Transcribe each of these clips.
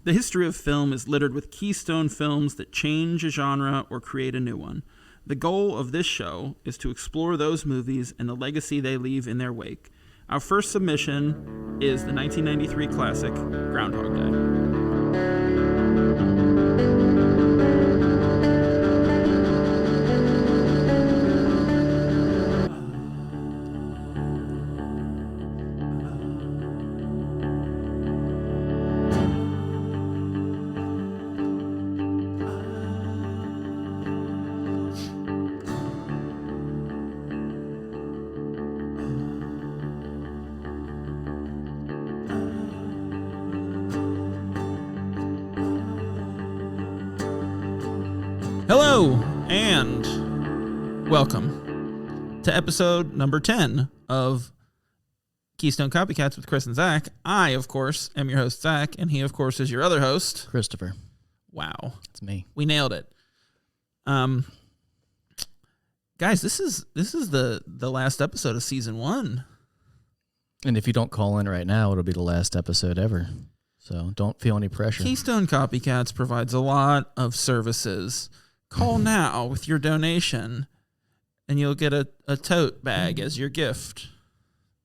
The history of film is littered with keystone films that change a genre or create a new one. The goal of this show is to explore those movies and the legacy they leave in their wake. Our first submission is the 1993 classic, Groundhog Day. Hello, and welcome to episode number 10 of Keystone Copycats with Chris and Zach. I, of course, am your host, Zach, and he, of course, is your other host, Christopher. Wow. It's me. We nailed it. Guys, this is the last episode of season 1. And if you don't call in right now, it'll be the last episode ever. So don't feel any pressure. Keystone Copycats provides a lot of services. Call now with your donation, and you'll get a tote bag as your gift.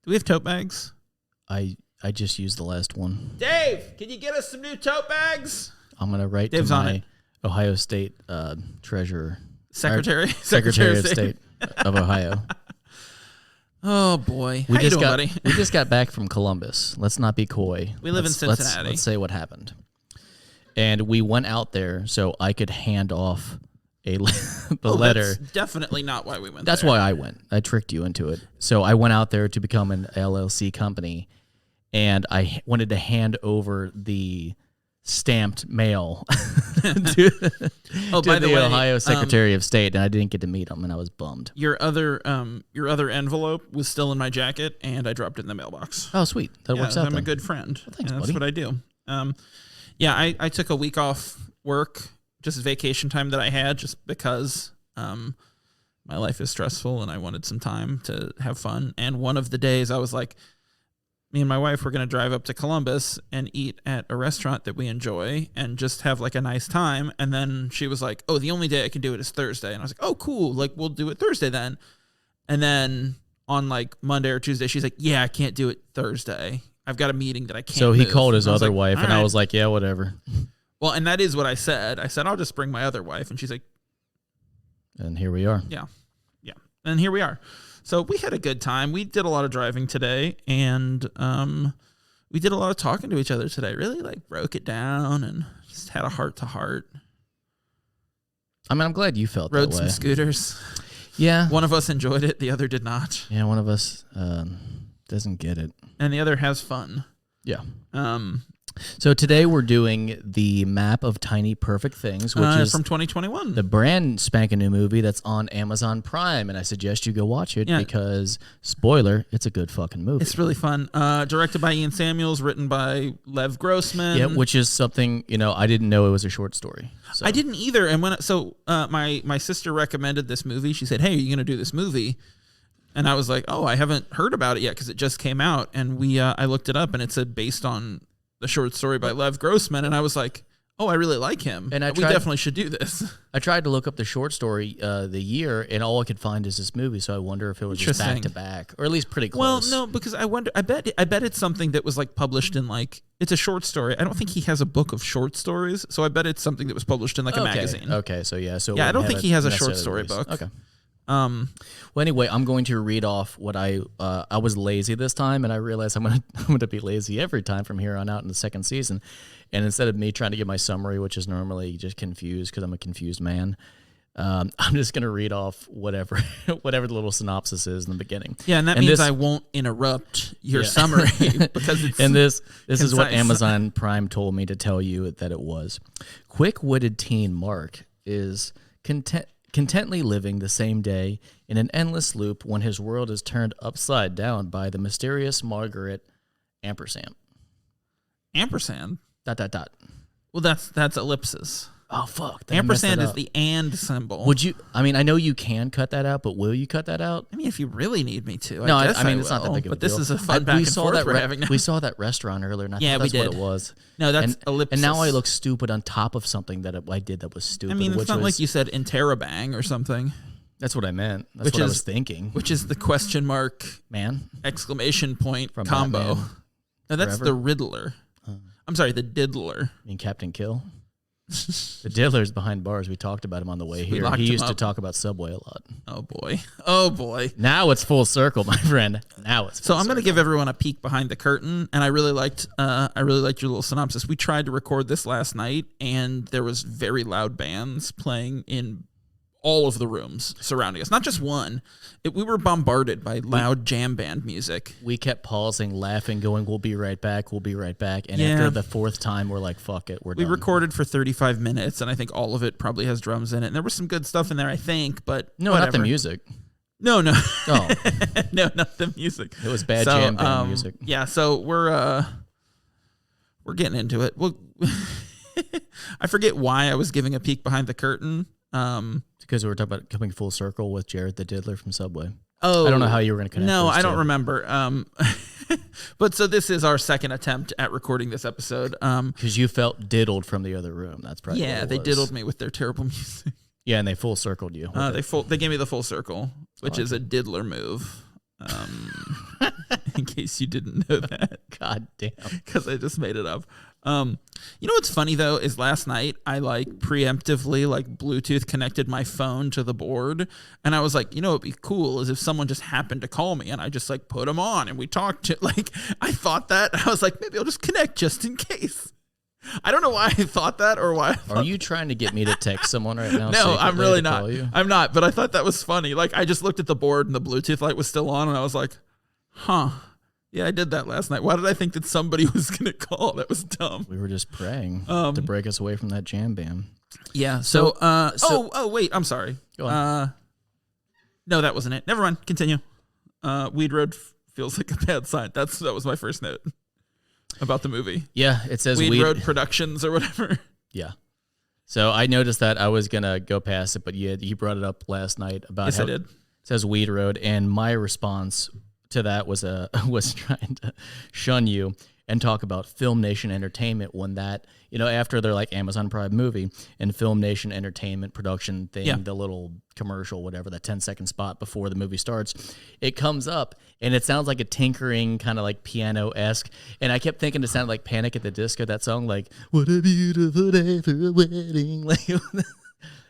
Do we have tote bags? I just used the last one. Dave, can you get us some new tote bags? I'm going to write Dave's to on my it. Ohio State treasurer. Secretary of State of Ohio. Oh, boy. We How you doing, buddy? We just got back from Columbus. Let's not be coy. We live in Cincinnati. Let's say what happened. And we went out there so I could hand off the letter. That's definitely not why we went That's there. why I went. I tricked you into it. So I went out there to become an LLC company, and I wanted to hand over the stamped mail to by the way, Ohio Secretary of State, and I didn't get to meet him, and I was bummed. Your other envelope was still in my jacket, and I dropped it in the mailbox. Oh, sweet. That works out I'm then. a good friend. Well, thanks, That's buddy. what I do. I took a week off work, just vacation time that I had, just because my life is stressful and I wanted some time to have fun. And one of the days I was like, me and my wife were going to drive up to Columbus and eat at a restaurant that we enjoy and just have like a nice time. And then she was like, oh, the only day I can do it is Thursday. And I was like, oh, cool. Like, we'll do it Thursday then. And then on like Monday or Tuesday, she's like, yeah, I can't do it Thursday. I've got a meeting that I can't So he move. called his And I was other like, wife, all and I right. was like, yeah, whatever. Well, and that is what I said. I said, I'll just bring my other wife. And she's like, And here we are. yeah. And here we are. So we had a good time. We did a lot of driving today, and we did a lot of talking to each other today. Really like broke it down and just had a heart-to-heart. I mean, I'm glad you felt Rode that some way. scooters. Yeah. One of us enjoyed it. The other did not. Yeah, one of us doesn't get it. And the other has fun. Yeah. So today we're doing the map of tiny perfect things, which is from 2021. the brand spanking new movie that's on Amazon Prime, and I suggest you go watch it because, spoiler, it's a good fucking movie. It's really fun. Directed by Ian Samuels, written by Lev Grossman. Yeah, which is something, I didn't know it was a short story. So. I didn't either. And my sister recommended this movie. She said, hey, are you going to do this movie? And I was like, oh, I haven't heard about it yet because it just came out. And I looked it up, and it said based on the short story by Lev Grossman. And I was like, oh, I really like him. And we definitely should do this. I tried to look up the short story, the year, and all I could find is this movie. So I wonder if it was just back to back, or at least pretty close. Well, no, because I bet it's something that was like published in like, it's a short story. I don't think he has a book of short stories. So I bet it's something that was published in like a magazine. Okay. So yeah. I don't think he has a short story book. Okay. Well, anyway, I'm going to read off what I was lazy this time, and I realize I'm gonna be lazy every time from here on out in the second season. And instead of me trying to get my summary, which is normally just confused because I'm a confused man, I'm just gonna read off whatever the little synopsis is in the beginning. Yeah, and that means I won't interrupt your summary because it's and this concise. is what Amazon Prime told me to tell you that it was. Quick-witted teen Mark is contently living the same day in an endless loop when his world is turned upside down by the mysterious Margaret Ampersand. Ampersand? ... Well, Well, that's ellipsis. Oh, fuck. Ampersand is the and symbol. Would you? I mean, I know you can cut that out, but will you cut that out? I mean, if you really need me to. No, I guess I mean, it's not that big of a deal. But deal. this is a fun back and forth we're having now. We saw that restaurant earlier, and I yeah, thought that's we did. what it was. No, that's ellipsis. And now I look stupid on top of something that I did that was stupid. I mean, it's not like you said interrobang or something. That's what I meant. That's what I was thinking. Which is the question mark, man, exclamation point from combo. Batman. No, that's the Riddler. I'm sorry, the Diddler. I mean, Captain Kill. The Diddler's behind bars. We talked about him on the way here. He used to talk about Subway a lot. Oh boy. Oh boy. Now it's full circle, my friend. Now it's full I'm going to give everyone a peek behind the curtain, and I really liked your little synopsis. We tried to record this last night, and there was very loud bands playing in all of the rooms surrounding us. Not just one. We were bombarded by loud jam band music. We kept pausing, laughing, going, we'll be right back, we'll be right back. And after the fourth time, we're like, fuck it, we're done. We recorded for 35 minutes, and I think all of it probably has drums in it. And there was some good stuff in there, I think, but no, whatever. not the music. No. Oh. No, not the music. It was bad jam band music. Yeah, so we're getting into it. Well, I forget why I was giving a peek behind the curtain. Because we were talking about coming full circle with Jared the Diddler from Subway. Oh, I don't know how you were going to connect. No, those I don't two. remember. But so this is our second attempt at recording this episode. Because you felt diddled from the other room. That's probably what it they was. diddled me with their terrible music. Yeah, and they full circled you. They gave me the full circle, which is a diddler move. In case you didn't know that. God damn. Because I just made it up. You know what's funny though is last night I preemptively Bluetooth connected my phone to the board, and I was like, what'd be cool is if someone just happened to call me and I just put them on and we talked to I thought that. I was like, maybe I'll just connect just in case. I don't know why I thought that or why. Are you trying to get me to text someone right now? No, I'm really not. I'm not, but I thought that was funny. I just looked at the board and the Bluetooth light was still on, and I was like, huh. Yeah, I did that last night. Why did I think that somebody was going to call? That was dumb. We were just praying to break us away from that jam band. Yeah. Wait, I'm sorry. Go on. No, that wasn't it. Never mind. Continue. Weed Road feels like a bad sign. That was my first note about the movie. Yeah, it says Weed Road Productions or whatever. Yeah. So I noticed that. I was going to go past it, but you brought it up last night about yes, how I did. It says Weed Road, and my response to that was trying to shun you and talk about Film Nation Entertainment when that, after their Amazon Prime movie and Film Nation Entertainment production thing, the little commercial, whatever, that 10-second spot before the movie starts, it comes up and it sounds like a tinkering kind of piano-esque. And I kept thinking it sounded like Panic at the Disco, that song, what a beautiful day for a wedding.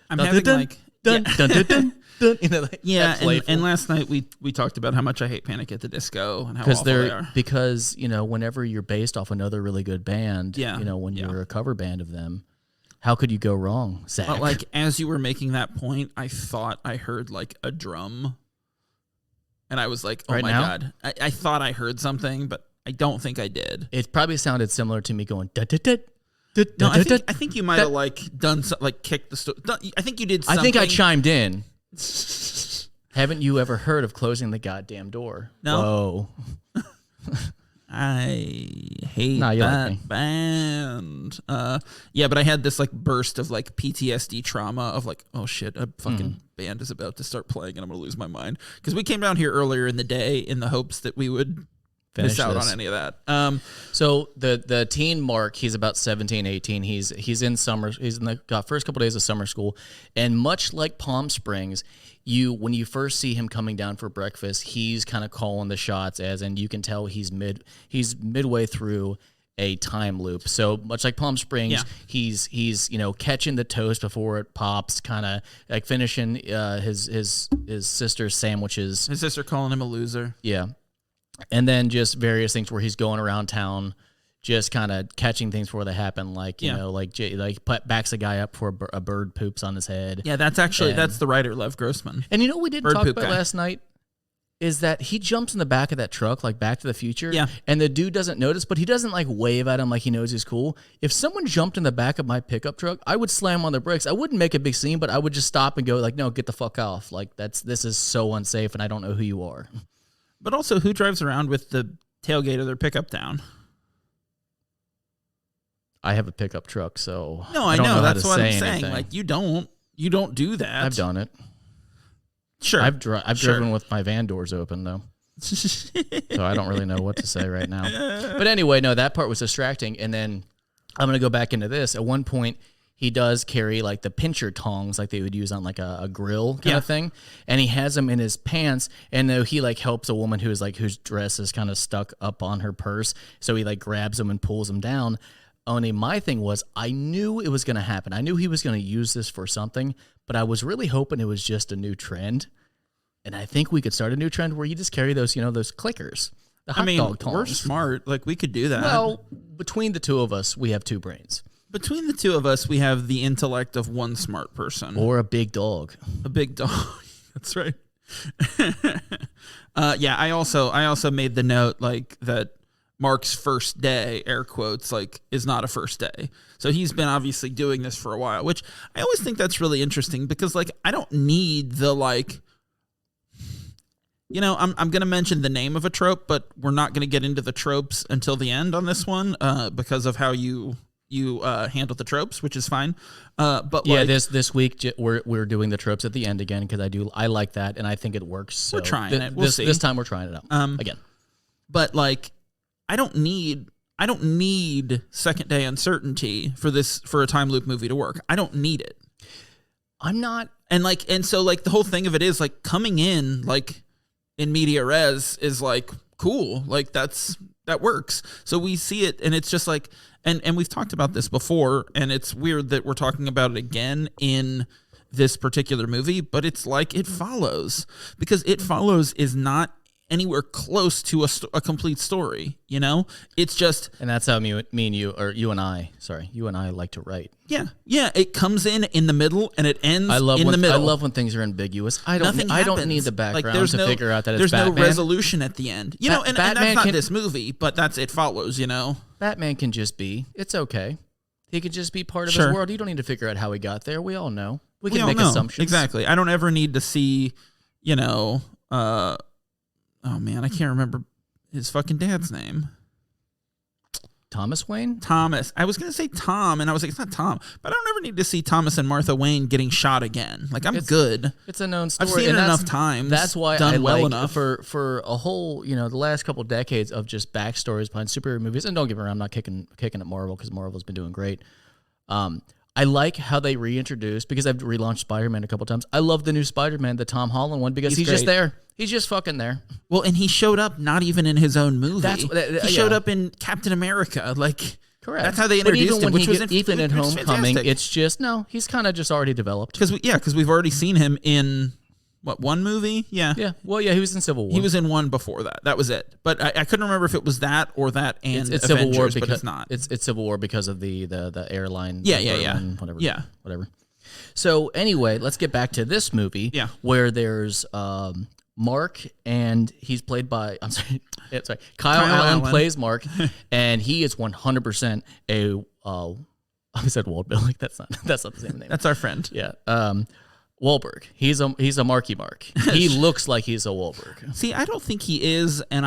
I'm having dun, dun, dun, dun, dun. And last night we talked about how much I hate Panic at the Disco and how awful they are. Because whenever you're based off another really good band, when you're a cover band of them, how could you go wrong, Zach? But as you were making that point, I thought I heard a drum, and I was like, oh right my now? God, I thought I heard something, but I don't think I did. It probably sounded similar to me going da da da. No, I think you might have done kicked the. I think you did something. I think I chimed in. Haven't you ever heard of closing the goddamn door? No. Whoa. I hate that band. Yeah, but I had this burst of PTSD trauma of oh shit, a fucking band is about to start playing and I'm gonna lose my mind. Because we came down here earlier in the day in the hopes that we would miss out on any of that. So the teen Mark, he's about 17, 18. He's in summer. He's in the first couple days of summer school, and much like Palm Springs, when you first see him coming down for breakfast, he's kind of calling the shots, and you can tell he's midway through a time loop. So much like Palm Springs, he's catching the toast before it pops, kind of finishing his sister's sandwiches. His sister calling him a loser. Yeah. And then just various things where he's going around town, just kind of catching things before they happen, backs a guy up before a bird poops on his head. Yeah, that's the writer Lev Grossman. And what we didn't talk about last night is that he jumps in the back of that truck, Back to the Future. Yeah. And the dude doesn't notice, but he doesn't wave at him like he knows he's cool. If someone jumped in the back of my pickup truck, I would slam on the brakes. I wouldn't make a big scene, but I would just stop and go no, get the fuck off. This is so unsafe, and I don't know who you are. But also, who drives around with the tailgate of their pickup down? I have a pickup truck, so no, I don't know how that's to what say I'm saying. anything. Like you don't do that. I've done it. Sure, I've driven with my van doors open though. So I don't really know what to say right now. But anyway, no, that part was distracting. And then I'm going to go back into this. At one point, he does carry like the pincher tongs like they would use on like a grill kind of thing. And he has them in his pants. And though he like helps a woman who's like, whose dress is kind of stuck up on her purse. So he like grabs them and pulls them down. Only my thing was I knew it was going to happen. I knew he was going to use this for something, but I was really hoping it was just a new trend. And I think we could start a new trend where you just carry those, those clickers. The hot dog tongs. We're smart. Like, we could do that. Well, between the two of us, we have two brains. Between the two of us, we have the intellect of one smart person. Or a big dog. A big dog. That's right. Yeah, I also made the note, like, that Mark's first day, air quotes, like, is not a first day. So he's been obviously doing this for a while, which I always think that's really interesting because, like, I don't need the, like... I'm going to mention the name of a trope, but we're not going to get into the tropes until the end on this one because of how you handle the tropes, which is fine. But yeah, this week we're doing the tropes at the end again because I like that and I think it works. So we're trying it. We'll see. This time we're trying it out again. But like, I don't need second day uncertainty for a time loop movie to work. I don't need it. I'm not, and so like the whole thing of it is like coming in like. In media res is like cool, like that works. So we see it, and it's just like, and we've talked about this before, and it's weird that we're talking about it again in this particular movie, but it's like It Follows, because It Follows is not anywhere close to a complete story. It's just, and that's how you and I like to write. Yeah. It comes in the middle and it ends in the middle. I love when things are ambiguous. I don't need the background to figure out that it's There's Batman. no resolution at the end. And that's not this movie, but that's It Follows. Batman can just be. It's okay. He could just be part of his world. You don't need to figure out how he got there. We all know. We can make assumptions. Exactly. I don't ever need to see. Oh man, I can't remember his fucking dad's name. Thomas Wayne? Thomas. I was going to say Tom, and I was like, it's not Tom. But I don't ever need to see Thomas and Martha Wayne getting shot again. Like, I'm good. It's a known story. I've seen it enough times. That's why done I well like, enough. For a whole, the last couple decades of just backstories behind superhero movies, and don't get me wrong, I'm not kicking at Marvel because Marvel's been doing great. I like how they reintroduced, because I've relaunched Spider-Man a couple times. I love the new Spider-Man, the Tom Holland one, because he's just there. He's just fucking there. Well, and he showed up not even in his own movie. He showed up in Captain America. Like, correct. That's how they introduced him, even in Homecoming, it's just, he's kind of just already developed. Because we've already seen him in... What, one movie? Yeah. Yeah. Well, yeah, he was in Civil War. He was in one before that. That was it. But I couldn't remember if it was that or that and it's Avengers, Civil War but it's not. It's Civil War because of the airline. Yeah. Whatever. So anyway, let's get back to this movie. Yeah. Where there's Mark, and he's played by Kyle Allen plays Mark, and he is 100% I said Walt Billick. That's not the same name. That's our friend. Yeah. Wahlberg. He's a Marky Mark. He looks like he's a Wahlberg. See, I don't think he is, and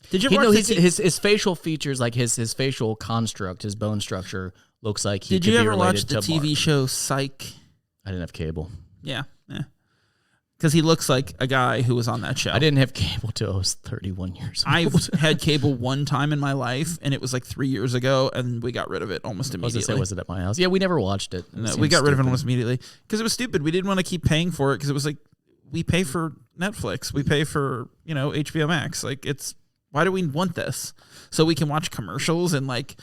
Did you ever watch his facial features, like his facial construct, his bone structure looks like he Did could you be ever watch related the to TV Mark. show Psych? I didn't have cable. Yeah. Because he looks like a guy who was on that show. I didn't have cable till I was 31 years old. I've had cable one time in my life, and it was like 3 years ago, and we got rid of it almost immediately. Was it at my house? Yeah, we never watched it. No, we got rid of it almost immediately because it was stupid. We didn't want to keep paying for it because it was like we pay for Netflix, we pay for HBO Max. Like why do we want this? So we can watch commercials and like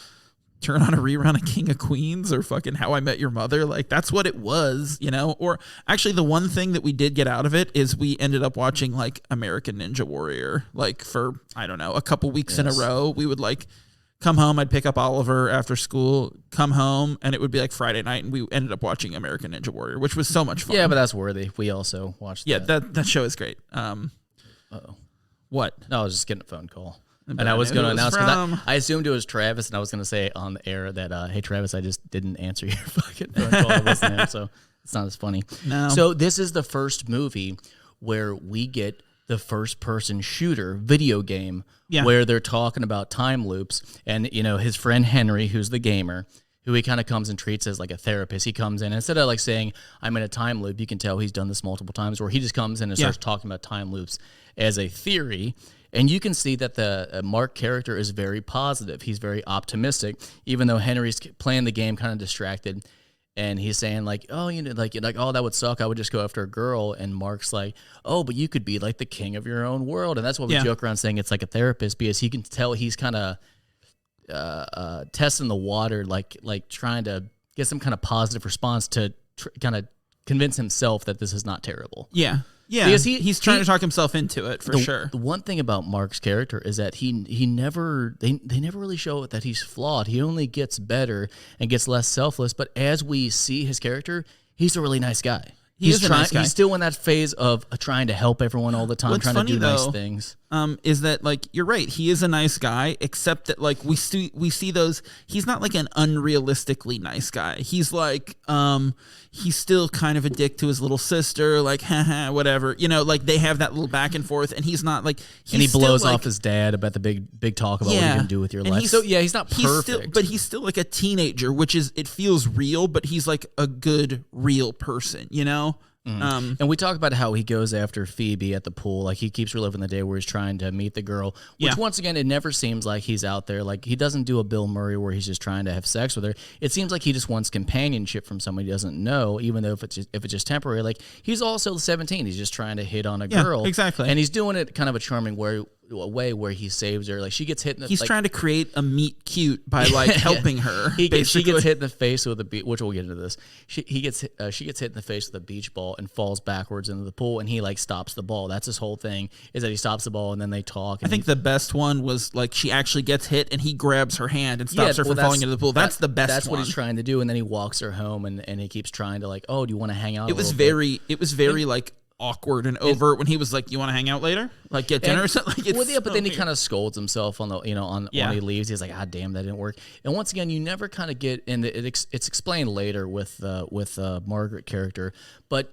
turn on a rerun of King of Queens or fucking How I Met Your Mother. Like that's what it was, Or actually the one thing that we did get out of it is we ended up watching like American Ninja Warrior, like for, I don't know, a couple weeks in a row. We would like come home. I'd pick up Oliver after school, come home, and it would be like Friday night. And we ended up watching American Ninja Warrior, which was so much fun. Yeah, but that's worthy. We also watched that show is great. Uh-oh. What? No, I was just getting a phone call. And I was going to announce, because I assumed it was Travis, and I was going to say on the air that, hey, Travis, I just didn't answer your fucking phone call. I wasn't there, so it's not as funny. No. So this is the first movie where we get the first-person shooter video game where they're talking about time loops. And, his friend Henry, who's the gamer, who he kind of comes and treats as like a therapist, he comes in, instead of like saying, I'm in a time loop, you can tell he's done this multiple times, where he just comes in and starts talking about time loops as a theory. And you can see that the Mark character is very positive. He's very optimistic, even though Henry's playing the game kind of distracted. And he's saying like, oh, oh, that would suck. I would just go after a girl. And Mark's like, oh, but you could be like the king of your own world. And that's why we joke around saying it's like a therapist, because he can tell he's kind of testing the water, like trying to get some kind of positive response to kind of convince himself that this is not terrible. Yeah. Yeah, because he's trying to talk himself into it for sure. The one thing about Mark's character is that they never really show that he's flawed. He only gets better and gets less selfless. But as we see his character, he's a really nice guy. He's still in that phase of trying to help everyone all the time, What's trying funny, to do nice things. Is that like you're right? He is a nice guy, except that like we see those. He's not like an unrealistically nice guy. He's like he's still kind of a dick to his little sister, like haha, whatever. Like they have that little back and forth, and he's not like. And he blows off his dad about the big talk about what he can do with your life. So he's not perfect, but he's still like a teenager, which is it feels real, but he's like a good real person, And we talk about how he goes after Phoebe at the pool. Like, he keeps reliving the day where he's trying to meet the girl, which once again, it never seems like he's out there. Like, he doesn't do a Bill Murray where he's just trying to have sex with her. It seems like he just wants companionship from somebody he doesn't know, even though if it's just temporary. Like, he's also 17. He's just trying to hit on a girl. Exactly. And he's doing it kind of a charming way where he saves her. Like, she gets hit in the He's trying to create a meet cute by like helping her. She gets hit in the face with which we'll get into this. She gets hit in the face with a beach ball and falls backwards into the pool, and he like stops the ball. That's his whole thing, is that he stops the ball and then they talk. I think the best one was like she actually gets hit and he grabs her hand and stops her from falling into the pool. That's the best. That's what he's trying to do, and then he walks her home and he keeps trying to like, oh, do you want to hang out? It was very like awkward and overt when he was like, "You want to hang out later? Like get dinner or something?" Like, but then he kind of scolds himself on the when he leaves. He's like, "Ah, damn, that didn't work." And once again, you never kind of get, and it's explained later with Margaret character. But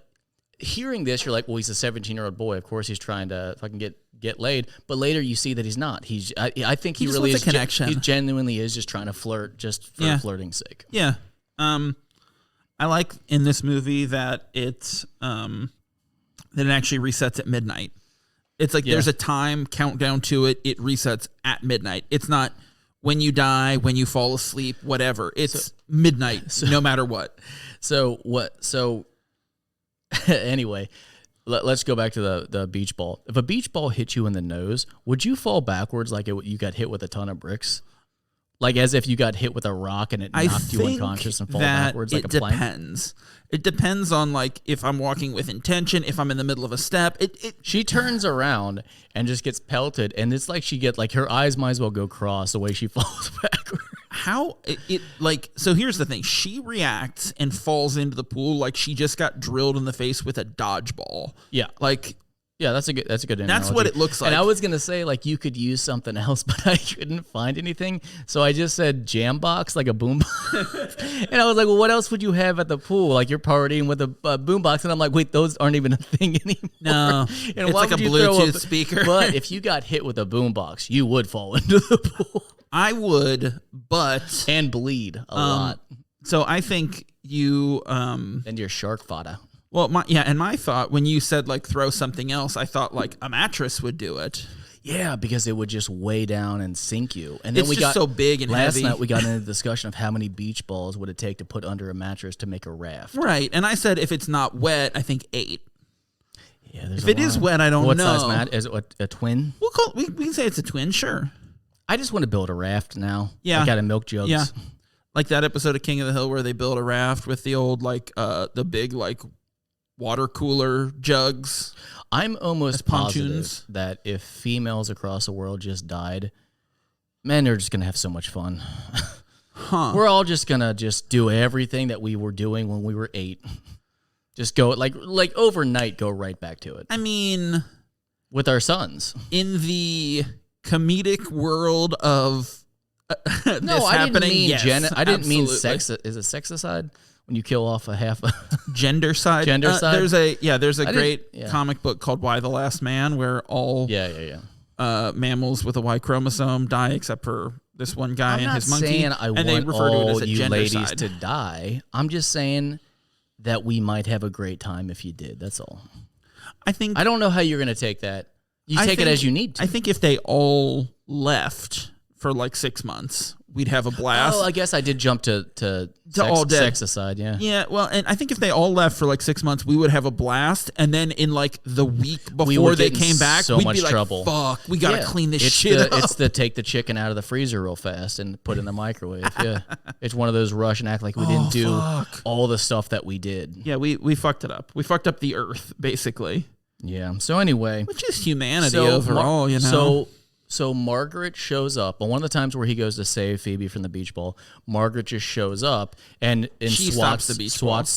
hearing this, you're like, "Well, he's a 17-year-old boy. Of course, he's trying to fucking get laid." But later, you see that he's not. I think he really is a connection. He genuinely is just trying to flirt, just for flirting's sake. Yeah. I like in this movie that it's that it actually resets at midnight. It's like there's a time countdown to it. It resets at midnight. It's not when you die, when you fall asleep, whatever. It's midnight, no matter what. So anyway, let's go back to the beach ball. If a beach ball hit you in the nose, would you fall backwards like you got hit with a ton of bricks? Like as if you got hit with a rock and it knocked you unconscious and fall backwards like a plank? It depends. It depends on like if I'm walking with intention, if I'm in the middle of a step. She turns around and just gets pelted, and it's like her eyes might as well go cross the way she falls backwards. So here's the thing. She reacts and falls into the pool like she just got drilled in the face with a dodgeball. Yeah. Yeah, that's a good analogy. That's what it looks like. And I was gonna say like you could use something else, but I couldn't find anything, so I just said jam box, like a boom box. And I was like, well, what else would you have at the pool? Like you're partying with a boom box, and I'm like, wait, those aren't even a thing anymore. No, and it's like a Bluetooth speaker. But if you got hit with a boom box, you would fall into the pool. I would, but and bleed a lot. So I think you and your shark fodder. Well, my thought when you said like throw something else, I thought like a mattress would do it. Yeah, because it would just weigh down and sink you. And then it's just so big and heavy. Last night we got into the discussion of how many beach balls would it take to put under a mattress to make a raft. Right, and I said if it's not wet, I think 8. Yeah, if it is wet, I don't know. What size mat? Is it a twin? We can say it's a twin, sure. I just want to build a raft now. Yeah, I got a milk jugs. Yeah, like that episode of King of the Hill where they build a raft with the old like the big like water cooler jugs. I'm almost positive that if females across the world just died, men are just going to have so much fun. We're all just going to just do everything that we were doing when we were 8. Just go like overnight, go right back to it. I mean, with our sons. In the comedic world of no, I happening, didn't mean yes, I didn't mean sex. Is it sexicide? when you kill off a half a gender side. There's a great comic book called Why the Last Man, where all mammals with a Y chromosome die except for this one guy and his monkey. I want they refer to it as a you gender ladies side. to die. I'm just saying that we might have a great time if you did. That's all. I don't know how you're going to take that. You take it as you need to. I think if they all left for like 6 months, we'd have a blast. Oh, I guess I did jump to sex aside, yeah. Yeah, well, and I think if they all left for like 6 months, we would have a blast. And then in like the week before they came back, we'd be like, trouble. Fuck, we got to clean this shit up. It's the take the chicken out of the freezer real fast and put it in the microwave. Yeah, it's one of those rush and act like we didn't do all the stuff that we did. Yeah, we fucked it up. We fucked up the earth, basically. Yeah, so anyway. Which is humanity overall, you know? So Margaret shows up on one of the times where he goes to save Phoebe from the beach ball. Margaret just shows up and she swats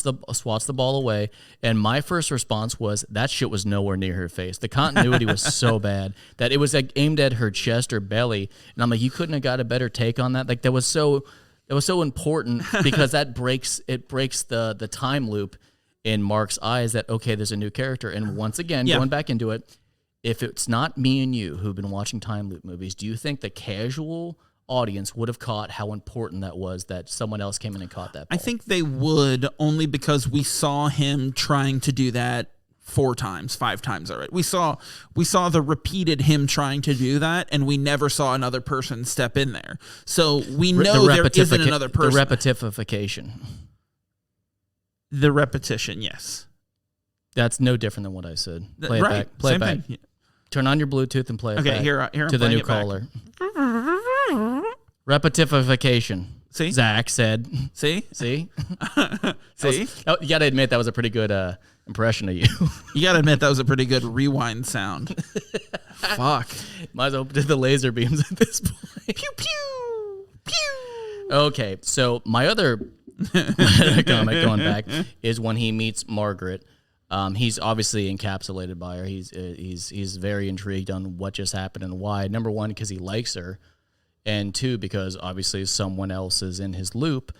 the ball away. And my first response was that shit was nowhere near her face. The continuity was so bad that it was like aimed at her chest or belly. And I'm like, you couldn't have got a better take on that. Like that was so important because that breaks the time loop in Mark's eyes that okay, there's a new character. And once again, going back into it. If it's not me and you who've been watching time loop movies, do you think the casual audience would have caught how important that was that someone else came in and caught that ball? I think they would, only because we saw him trying to do that 5 times already. We saw the repeated him trying to do that, and we never saw another person step in there. So we know there isn't another person. The repetification. The repetition, yes. That's no different than what I said. Play it back. Play it back. Thing. Turn on your Bluetooth and play it back. Okay, here I'm to the new caller. Repetification. See? Zach said. See? See? See? You got to admit that was a pretty good impression of you. You got to admit that was a pretty good rewind sound. Fuck. Might as well do the laser beams at this point. Pew, pew, pew. Okay, so my other comment going back is when he meets Margaret. He's obviously encapsulated by her. He's very intrigued on what just happened and why. Number one, because he likes her, and two, because obviously someone else is in his loop.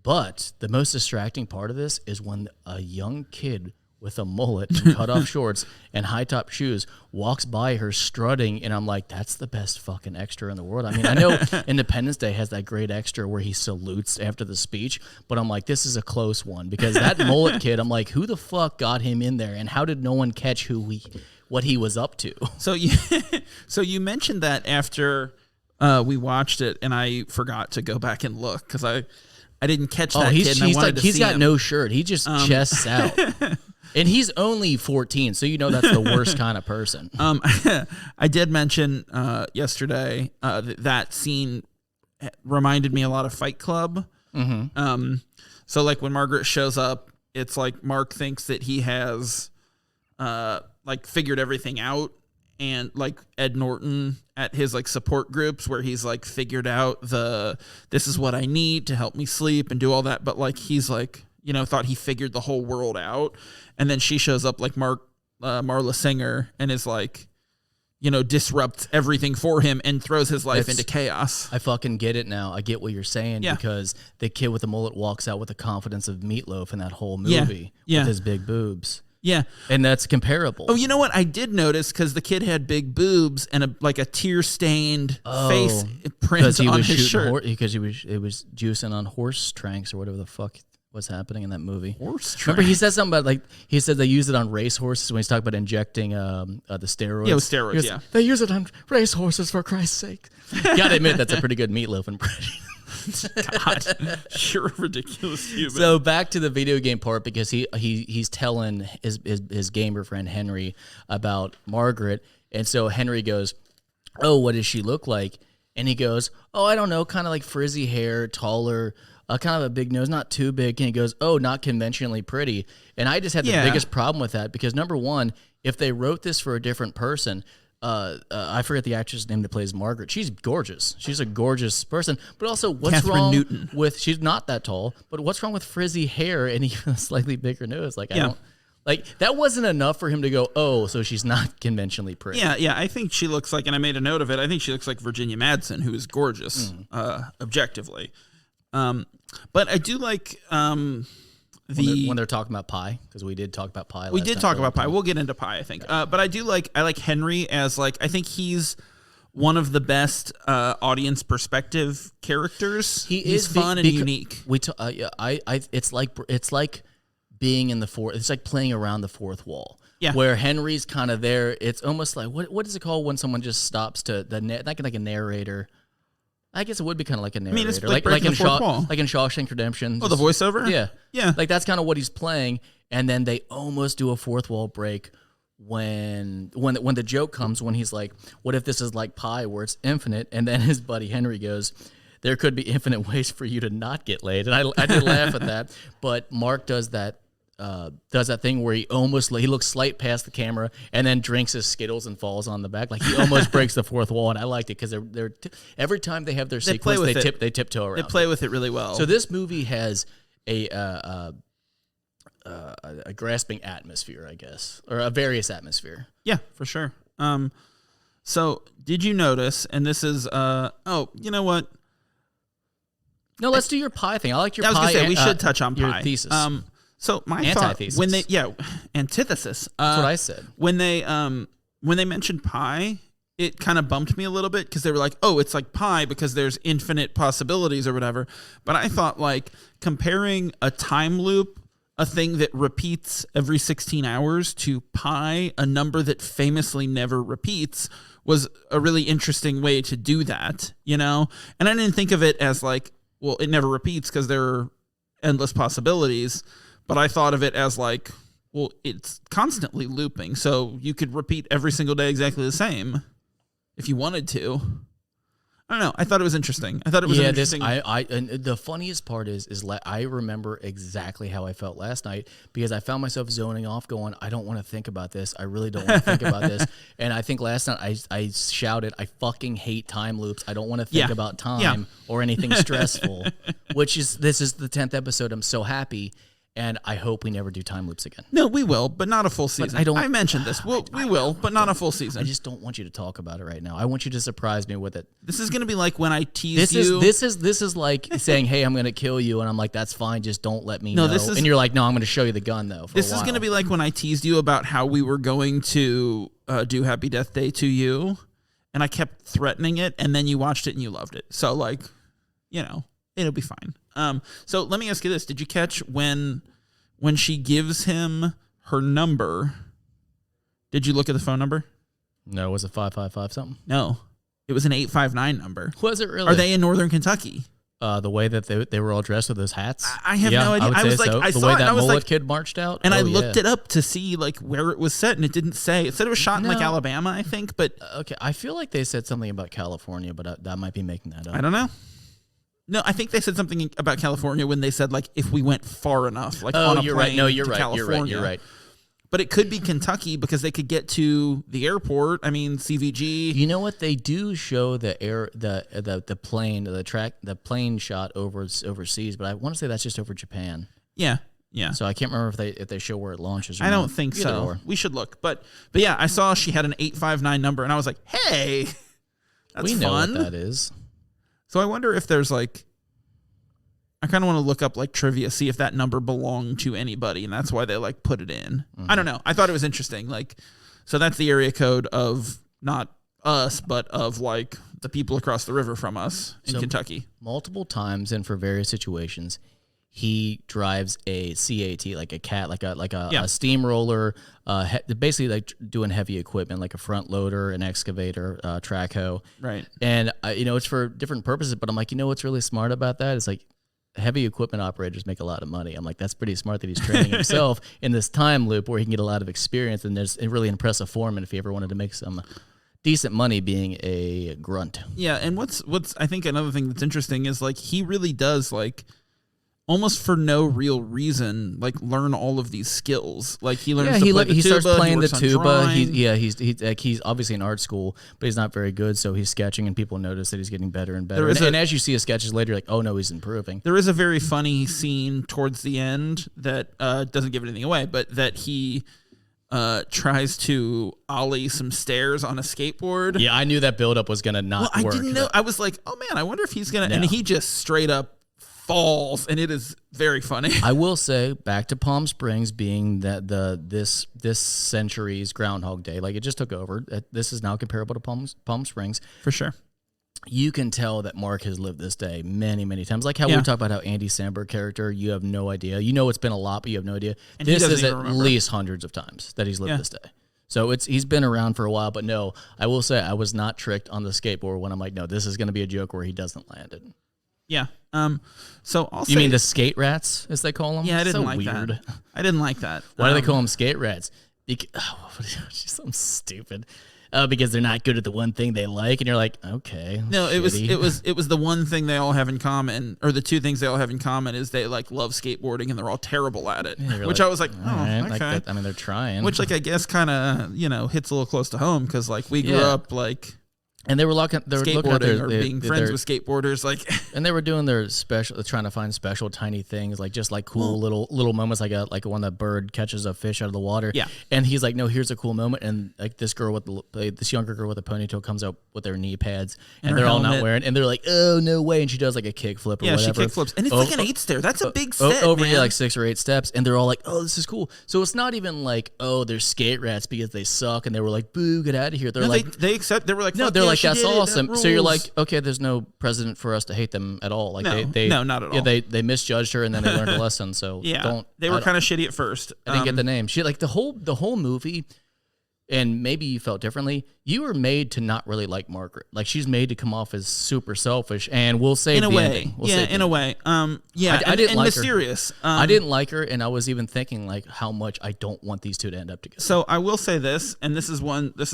But the most distracting part of this is when a young kid with a mullet and cut-off shorts and high-top shoes walks by her strutting, and I'm like, that's the best fucking extra in the world. I mean, I know Independence Day has that great extra where he salutes after the speech, but I'm like, this is a close one, because that mullet kid, I'm like, who the fuck got him in there, and how did no one catch what he was up to? So you mentioned that after we watched it, and I forgot to go back and look, because I didn't catch that kid, and I wanted to see him. He's got no shirt. He just chests out. And he's only 14, so you know that's the worst kind of person. I did mention yesterday that scene reminded me a lot of Fight Club. Mm-hmm. So like when Margaret shows up, it's like Mark thinks that he has like figured everything out, and like Ed Norton at his like support groups where he's like figured out this is what I need to help me sleep and do all that, but like he's like, you know, thought he figured the whole world out. And then she shows up like Marla Singer and is like, you know, disrupts everything for him and throws his life into chaos. I fucking get it now. I get what you're saying, because the kid with the mullet walks out with the confidence of Meatloaf in that whole movie with his big boobs. Yeah. And that's comparable. Oh, you know what? I did notice, because the kid had big boobs and a tear-stained face print on his shirt. Because it was juicing on horse tranks or whatever the fuck was happening in that movie. Horse tranks. Remember, he said something about, like, he said they use it on race horses when he's talking about injecting the steroids. Yeah, with steroids, They use it on race horses, for Christ's sake. You gotta admit, that's a pretty good Meatloaf impression. God, you're a ridiculous human. So back to the video game part, because he's telling his gamer friend Henry about Margaret, and so Henry goes, "Oh, what does she look like?" And he goes, "Oh, I don't know, kind of like frizzy hair, taller, kind of a big nose, not too big." And he goes, "Oh, not conventionally pretty." And I just had the biggest problem with that, because number one, if they wrote this for a different person. I forget the actress' name that plays Margaret. She's gorgeous. She's a gorgeous person. But also, what's Catherine wrong Newton. with? She's not that tall. But what's wrong with frizzy hair and even a slightly bigger nose? Like I don't. Like that wasn't enough for him to go, oh, so she's not conventionally pretty. Yeah. I think she looks like, and I made a note of it, I think she looks like Virginia Madsen, who is gorgeous, objectively. But I do like when they're talking about pie, because we did talk about pie. We did talk about pie. We'll get into pie, I think. Right. But I like Henry as like, I think he's one of the best audience perspective characters. He's fun and unique. It's like being in the fourth. It's like playing around the fourth wall. Yeah. Where Henry's kind of there. It's almost like what is it called when someone just stops to like a narrator. I guess it would be kind of like a narrator. I mean, it's like in Shawshank Redemption. Oh, the voiceover? Yeah. Yeah. Like that's kind of what he's playing. And then they almost do a fourth wall break when the joke comes, when he's like, what if this is like pie where it's infinite? And then his buddy Henry goes, there could be infinite ways for you to not get laid. And I did laugh at that. But Mark does that thing where he looks slight past the camera and then drinks his Skittles and falls on the back. Like he almost breaks the fourth wall, and I liked it because they're every time they have their sequence, they tiptoe around. They play with it really well. So this movie has a grasping atmosphere, I guess, or a various atmosphere. Yeah, for sure. So did you notice, and this is you know what? No, let's do your pie thing. I like your pie. I was going to say, we should touch on your pie. Thesis. So my antithesis. Antithesis. That's what I said. When they mentioned pie, it kind of bumped me a little bit because they were like, oh, it's like pie because there's infinite possibilities or whatever. But I thought like comparing a time loop, a thing that repeats every 16 hours, to pi, a number that famously never repeats, was a really interesting way to do that, you know? And I didn't think of it as like, well, it never repeats because there are endless possibilities. But I thought of it as like, well, it's constantly looping. So you could repeat every single day exactly the same if you wanted to. I don't know. I thought it was interesting. I thought it was interesting. And the funniest part is I remember exactly how I felt last night because I found myself zoning off going, I don't want to think about this. I really don't want to think about this. And I think last night I shouted, I fucking hate time loops. I don't want to think about time or anything stressful, this is the 10th episode. I'm so happy. And I hope we never do time loops again. No, we will, but not a full season. I mentioned this. We will, but not a full season. I just don't want you to talk about it right now. I want you to surprise me with it. This is going to be like when I teased you. This is like saying, "Hey, I'm going to kill you," and I'm like, "That's fine. Just don't let me know." And you're like, "No, I'm going to show you the gun, though." This is going to be like when I teased you about how we were going to do Happy Death Day to you, and I kept threatening it, and then you watched it and you loved it. So, like, you know, it'll be fine. So let me ask you this: did you catch when she gives him her number, did you look at the phone number? No, was it 555 something? No, it was an 859 number. Was it really? Are they in Northern Kentucky? The way that they were all dressed with those hats? I have no idea. I was like, so. I saw way that mullet kid marched out? And I looked it up to see like where it was set, and it didn't say. It said it was shot in like Alabama, I think. But okay, I feel like they said something about California, but that might be making that up. I don't know. No, I think they said something about California when they said, like, if we went far enough, like on a plane right. No, you're to right. California. You're right. But it could be Kentucky because they could get to the airport. I mean, CVG. You know what? They do show the plane shot overseas, but I want to say that's just over Japan. Yeah. So I can't remember if they show where it launches. Or I don't think so. Or. We should look. But yeah, I saw she had an 859 number, and I was like, hey, that's we know fun. What that is. So I wonder if there's like, I kind of want to look up like trivia, see if that number belonged to anybody, and that's why they like put it in. Mm-hmm. I don't know. I thought it was interesting. Like, so that's the area code of not us, but of like the people across the river from us in Kentucky. Multiple times and for various situations, he drives a CAT, like a cat, like a steamroller, basically like doing heavy equipment, like a front loader, an excavator, track hoe. Right. And, it's for different purposes, but I'm like, what's really smart about that? It's like heavy equipment operators make a lot of money. I'm like, that's pretty smart that he's training himself in this time loop where he can get a lot of experience, and there's a really impressive foreman if he ever wanted to make some decent money being a grunt. Yeah. And what's I think another thing that's interesting is like, he really does like, almost for no real reason, like learn all of these skills. Like he learns to play the tuba. He starts playing the tuba. He's He's obviously in art school, but he's not very good. So he's sketching, and people notice that he's getting better and better. And as you see his sketches later, you're like, oh no, he's improving. There is a very funny scene towards the end that doesn't give anything away, but that he tries to ollie some stairs on a skateboard. Yeah, I knew that buildup was gonna not work. I didn't know. I was like, oh man, I wonder if he's gonna. No. And he just straight up falls, and it is very funny. I will say, back to Palm Springs being that this century's Groundhog Day, like it just took over. This is now comparable to Palm Springs. For sure. You can tell that Mark has lived this day many, many times. Like how we talk about how Andy Samberg character, you have no idea. You know it's been a lot, but you have no idea. And this is at least hundreds of times that he's lived this day. So he's been around for a while, but no, I will say I was not tricked on the skateboard when I'm like, no, this is going to be a joke where he doesn't land it. Yeah. So I'll say, you mean the skate rats, as they call them? Yeah, I didn't like that. I didn't like that. Why do they call them skate rats? Something stupid. Because they're not good at the one thing they like, and you're like, okay. No, it was the one thing they all have in common, or the two things they all have in common is they like love skateboarding and they're all terrible at it. Yeah, which I was like, oh, right, okay. Like that, I mean, they're trying. Which like I guess kind of hits a little close to home because like we grew up like. And they were looking at being friends with skateboarders, like, and they were doing their special, trying to find special tiny things, like just like cool little moments, like when the bird catches a fish out of the water. Yeah, and he's like, no, here's a cool moment, and like this younger girl with a ponytail comes out with their knee pads, and they're all not wearing, and they're like, oh no way, and she does like a kick flip or whatever. Yeah, she kick flips, and it's like an 8 stair. That's a big step, over man. like 6 or 8 steps, and they're all like, oh, this is cool. So it's not even like, oh, they're skate rats because they suck, and they were like, boo, get out of here. They're like, they accept. They were like, no, they're like, that's awesome. So you're like, okay, there's no precedent for us to hate them at all. Like no, not at all. Yeah, they misjudged her and then they learned a lesson. So they were kind of shitty at first. I didn't get the name. She like the whole movie, and maybe you felt differently. You were made to not really like Margaret. Like she's made to come off as super selfish, and we'll say in a way, in a way. I didn't like mysterious. I didn't like her, and I was even thinking like how much I don't want these two to end up together. So I will say this, and this is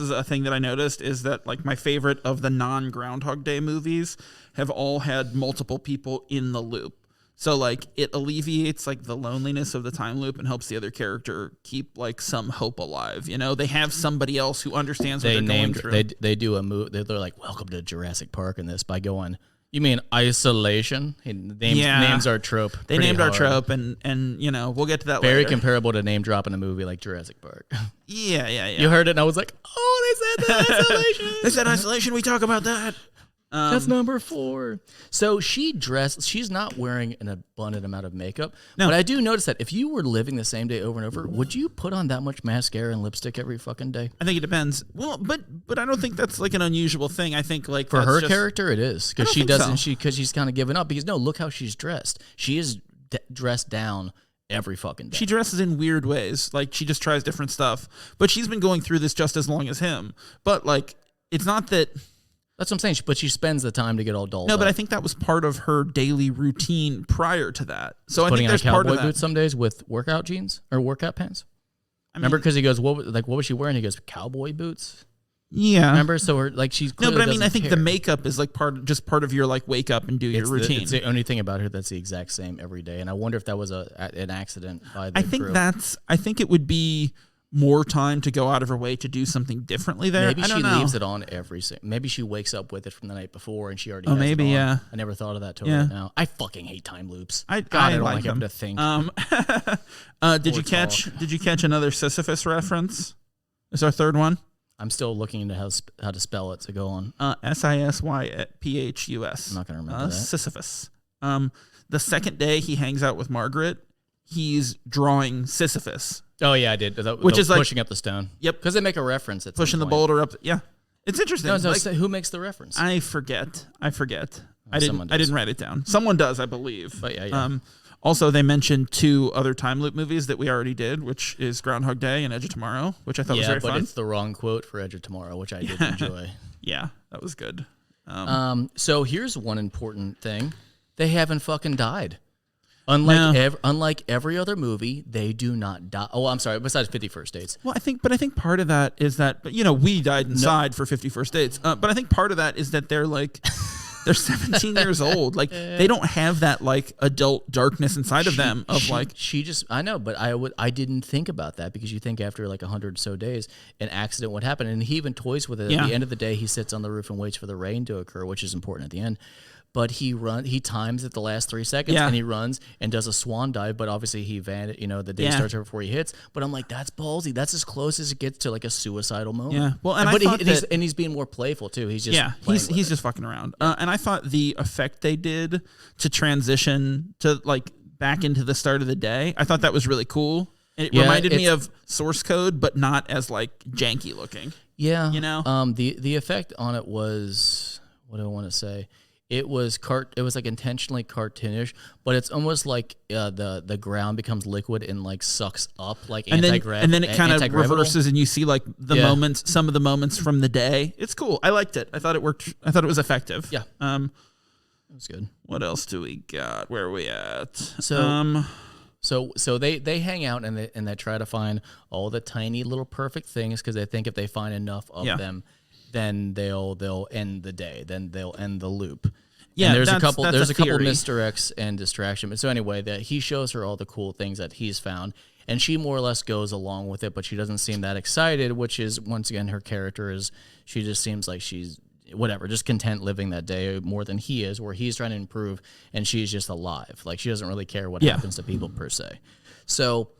a thing that I noticed is that like my favorite of the non-Groundhog Day movies have all had multiple people in the loop. So like it alleviates like the loneliness of the time loop and helps the other character keep like some hope alive. You know, they have somebody else who understands what they're going through. They do a move. They're like, welcome to Jurassic Park in this by going, you mean isolation? Names our trope. They named our trope, and we'll get to that Very later. comparable to name dropping a movie like Jurassic Park. Yeah. You heard it, and I was like, oh, they said that isolation. They said isolation. We talk about that. That's number 4. So she's not wearing an abundant amount of makeup. No. But I do notice that if you were living the same day over and over, would you put on that much mascara and lipstick every fucking day? I think it depends. Well, but I don't think that's like an unusual thing. I think like for her character, it is because she doesn't. So. Because she's kind of given up. Because no, look how she's dressed. She is dressed down every fucking day. She dresses in weird ways. Like she just tries different stuff. But she's been going through this just as long as him. But like, it's not that. That's what I'm saying. But she spends the time to get all dolled up. No, but I think that was part of her daily routine prior to that. So I think there's part of that. Putting on cowboy boots some days with workout jeans or workout pants. Remember, because he goes, what was she wearing? He goes, cowboy boots. Yeah. Remember, so her like she's no, but I mean, I think the makeup is like part of your like wake up and do your routine. It's the only thing about her that's the exact same every day, and I wonder if that was an accident by the crew. I think it would be more time to go out of her way to do something differently there. Maybe she leaves it on maybe she wakes up with it from the night before and she already has maybe it on. Yeah. I never thought of that till right now. I fucking hate time loops. I don't like like them to think. Did you catch another Sisyphus reference? Is our third one? I'm still looking into how to spell it, so go on. Sisyphus. I'm not going to remember that. Sisyphus. The second day he hangs out with Margaret, he's drawing Sisyphus. Oh, yeah, I did. Which is like pushing up the stone. Yep. Because they make a reference at pushing some the point. boulder up. Yeah. It's interesting. No, like, who makes the reference? I forget. I didn't write it down. Someone does, I believe. But yeah. Also, they mentioned 2 other time loop movies that we already did, which is Groundhog Day and Edge of Tomorrow, which I thought was very fun. Yeah, but it's the wrong quote for Edge of Tomorrow, which I did enjoy. Yeah, that was good. So here's one important thing. They haven't fucking died. Unlike every other movie, they do not die. Oh, I'm sorry. Besides 50 First Dates. Well, I think part of that is that, we died inside for 50 First Dates. But I think part of that is that they're like, they're 17 years old. Like they don't have that like adult darkness inside of them. I know, but I didn't think about that because you think after like 100 or so days, an accident would happen, and he even toys with it. At the end of the day, he sits on the roof and waits for the rain to occur, which is important at the end. but he times it the last 3 seconds, and he runs and does a swan dive, but obviously the day starts over before he hits. But I'm like, that's ballsy. That's as close as it gets to like a suicidal moment. Yeah. Well, and he's being more playful too. He's just he's just fucking around. And I thought the effect they did to transition to like back into the start of the day, I thought that was really cool. It reminded me of Source Code, but not as like janky looking. Yeah. You know? The effect on it was, what do I want to say? It was like intentionally cartoonish, but it's almost like the ground becomes liquid and like sucks up like anti-gravity. And then it kind of reverses, and you see like some of the moments from the day. It's cool. I liked it. I thought it worked. I thought it was effective. Yeah. It was good. What else do we got? Where are we at? So they hang out and they try to find all the tiny little perfect things because they think if they find enough of them, then they'll end the day. Then they'll end the loop. Yeah, and there's a couple misdirects and distraction. But so anyway, that he shows her all the cool things that he's found, and she more or less goes along with it, but she doesn't seem that excited. Which is once again her character she just seems like she's whatever, just content living that day more than he is, where he's trying to improve and she's just alive. Like she doesn't really care what happens to people per se. So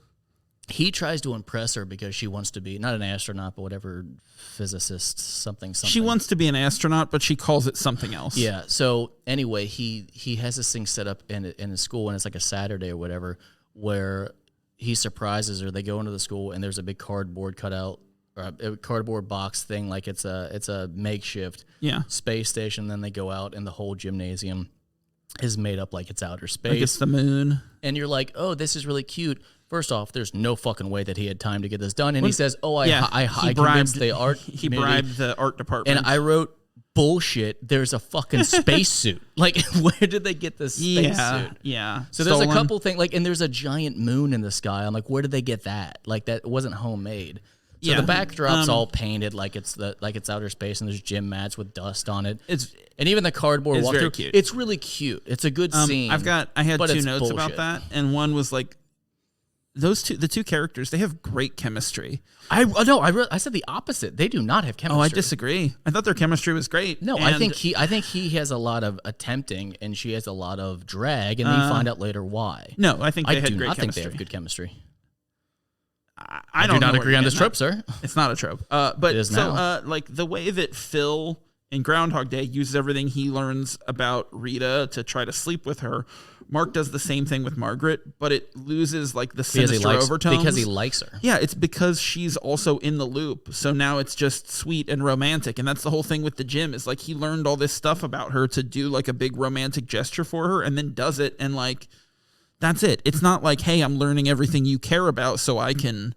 he tries to impress her because she wants to be not an astronaut, but whatever physicist, something. She wants to be an astronaut, but she calls it something else. Yeah. So anyway, he has this thing set up in his school, and it's like a Saturday or whatever, where he surprises her. They go into the school, and there's a big cardboard cutout, or a cardboard box thing, like it's a makeshift space station. Then they go out, and the whole gymnasium is made up like it's outer space. Like it's the moon. And you're like, oh, this is really cute. First off, there's no fucking way that he had time to get this done. And he says, oh, I convinced the art He bribed the art department. And I wrote, bullshit, there's a fucking spacesuit. Like, where did they get this spacesuit? Yeah. So there's a couple things, like, and there's a giant moon in the sky. I'm like, where did they get that? Like, that wasn't homemade. So the backdrop's all painted like it's outer space, and there's gym mats with dust on it. And even the cardboard walkthrough, cute. It's really cute. It's a good scene. I had two notes about that, and one was like, the two characters, they have great chemistry. I said the opposite. They do not have chemistry. Oh, I disagree. I thought their chemistry was great. No, I think he has a lot of attempting, and she has a lot of drag, and then you find out later why. No, I think they had great chemistry. I think they have good chemistry. I do not agree on this trope, sir. It's not a trope. But it is now. Like the way that Phil in Groundhog Day uses everything he learns about Rita to try to sleep with her, Mark does the same thing with Margaret, but it loses like the sinister overtones. Because he likes her. Yeah, it's because she's also in the loop. So now it's just sweet and romantic. And that's the whole thing with the gym, is like he learned all this stuff about her to do like a big romantic gesture for her, and then does it, and like that's it. It's not like, hey, I'm learning everything you care about so I can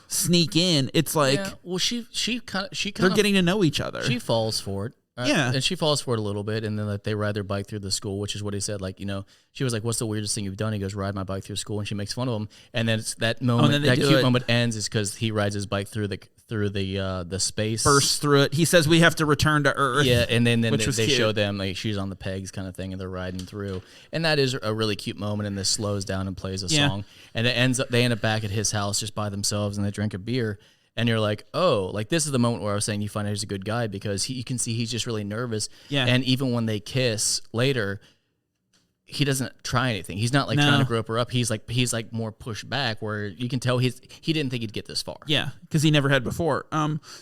sneak in. It's like, well, she they're getting to know each other. She falls for it. Yeah. And she falls for it a little bit, and then like they ride their bike through the school, which is what he said. Like, she was like, "What's the weirdest thing you've done?" He goes, "Ride my bike through school," and she makes fun of him. And then it's that moment, that cute moment ends is because he rides his bike through the space, bursts through it. He says, "We have to return to Earth." Yeah, and then they show them like she's on the pegs kind of thing, and they're riding through, and that is a really cute moment. And this slows down and plays a song, and they end up back at his house just by themselves, and they drink a beer. And you're like, oh, like this is the moment where I was saying you find out he's a good guy, because you can see he's just really nervous. Yeah. And even when they kiss later, he doesn't try anything. He's not like trying to grope her up. He's like more pushed back, where you can tell he didn't think he'd get this far. Yeah, because he never had before.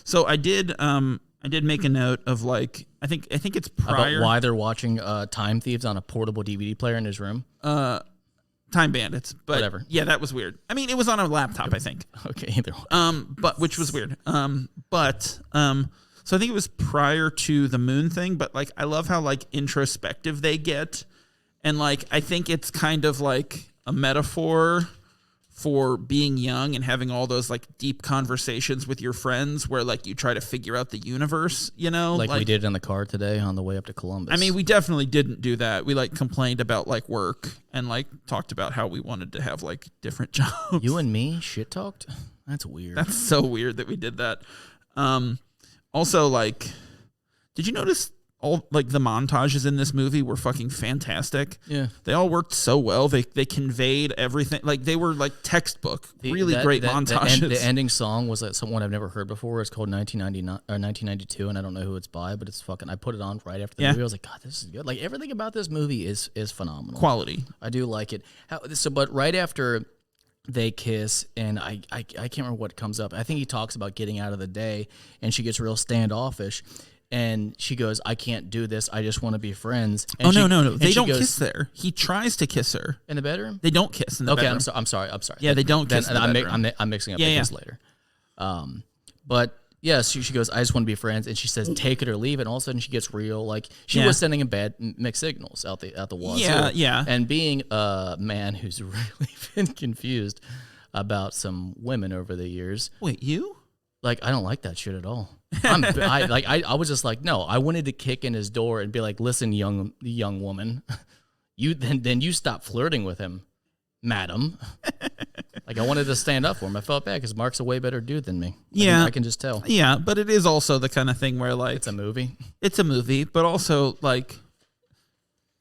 So I did make a note of like I think it's prior. About why they're watching Time Thieves on a portable DVD player in his room. Time Bandits, but whatever. Yeah, that was weird. I mean, it was on a laptop, I think. Okay, either way. But which was weird. So I think it was prior to the moon thing, but like I love how like introspective they get, and like I think it's kind of like a metaphor for being young and having all those like deep conversations with your friends where like you try to figure out the universe, like we did in the car today on the way up to Columbus. I mean, we definitely didn't do that. We like complained about like work and like talked about how we wanted to have like different jobs. You and me shit talked? That's weird. That's so weird that we did that. Also, like, did you notice all like the montages in this movie were fucking fantastic. Yeah. They all worked so well. They conveyed everything. Like they were like textbook, great montages. The ending song was someone I've never heard before. It's called 1999 or 1992, and I don't know who it's by, but it's fucking. I put it on right after the movie. I was like, God, this is good. Like everything about this movie is phenomenal. Quality. I do like it. But right after they kiss, and I can't remember what comes up. I think he talks about getting out of the day, and she gets real standoffish. And she goes, I can't do this. I just want to be friends. And no. They don't kiss there. He tries to kiss her. In the bedroom? They don't kiss in the bedroom. Okay, I'm sorry. Yeah, they don't kiss in the bedroom. I'm mixing up the kiss later. But yeah, she goes, I just want to be friends. And she says, take it or leave it. And all of a sudden she gets real. Like she was sending him bad mixed signals out the wazoo. Yeah. And being a man who's really been confused about some women over the years. Wait, you? Like, I don't like that shit at all. I was just like, no, I wanted to kick in his door and be like, listen, young woman, then you stop flirting with him, madam. Like, I wanted to stand up for him. I felt bad because Mark's a way better dude than me. I can just tell. Yeah, but it is also the kind of thing where, like... It's a movie. It's a movie, but also, like...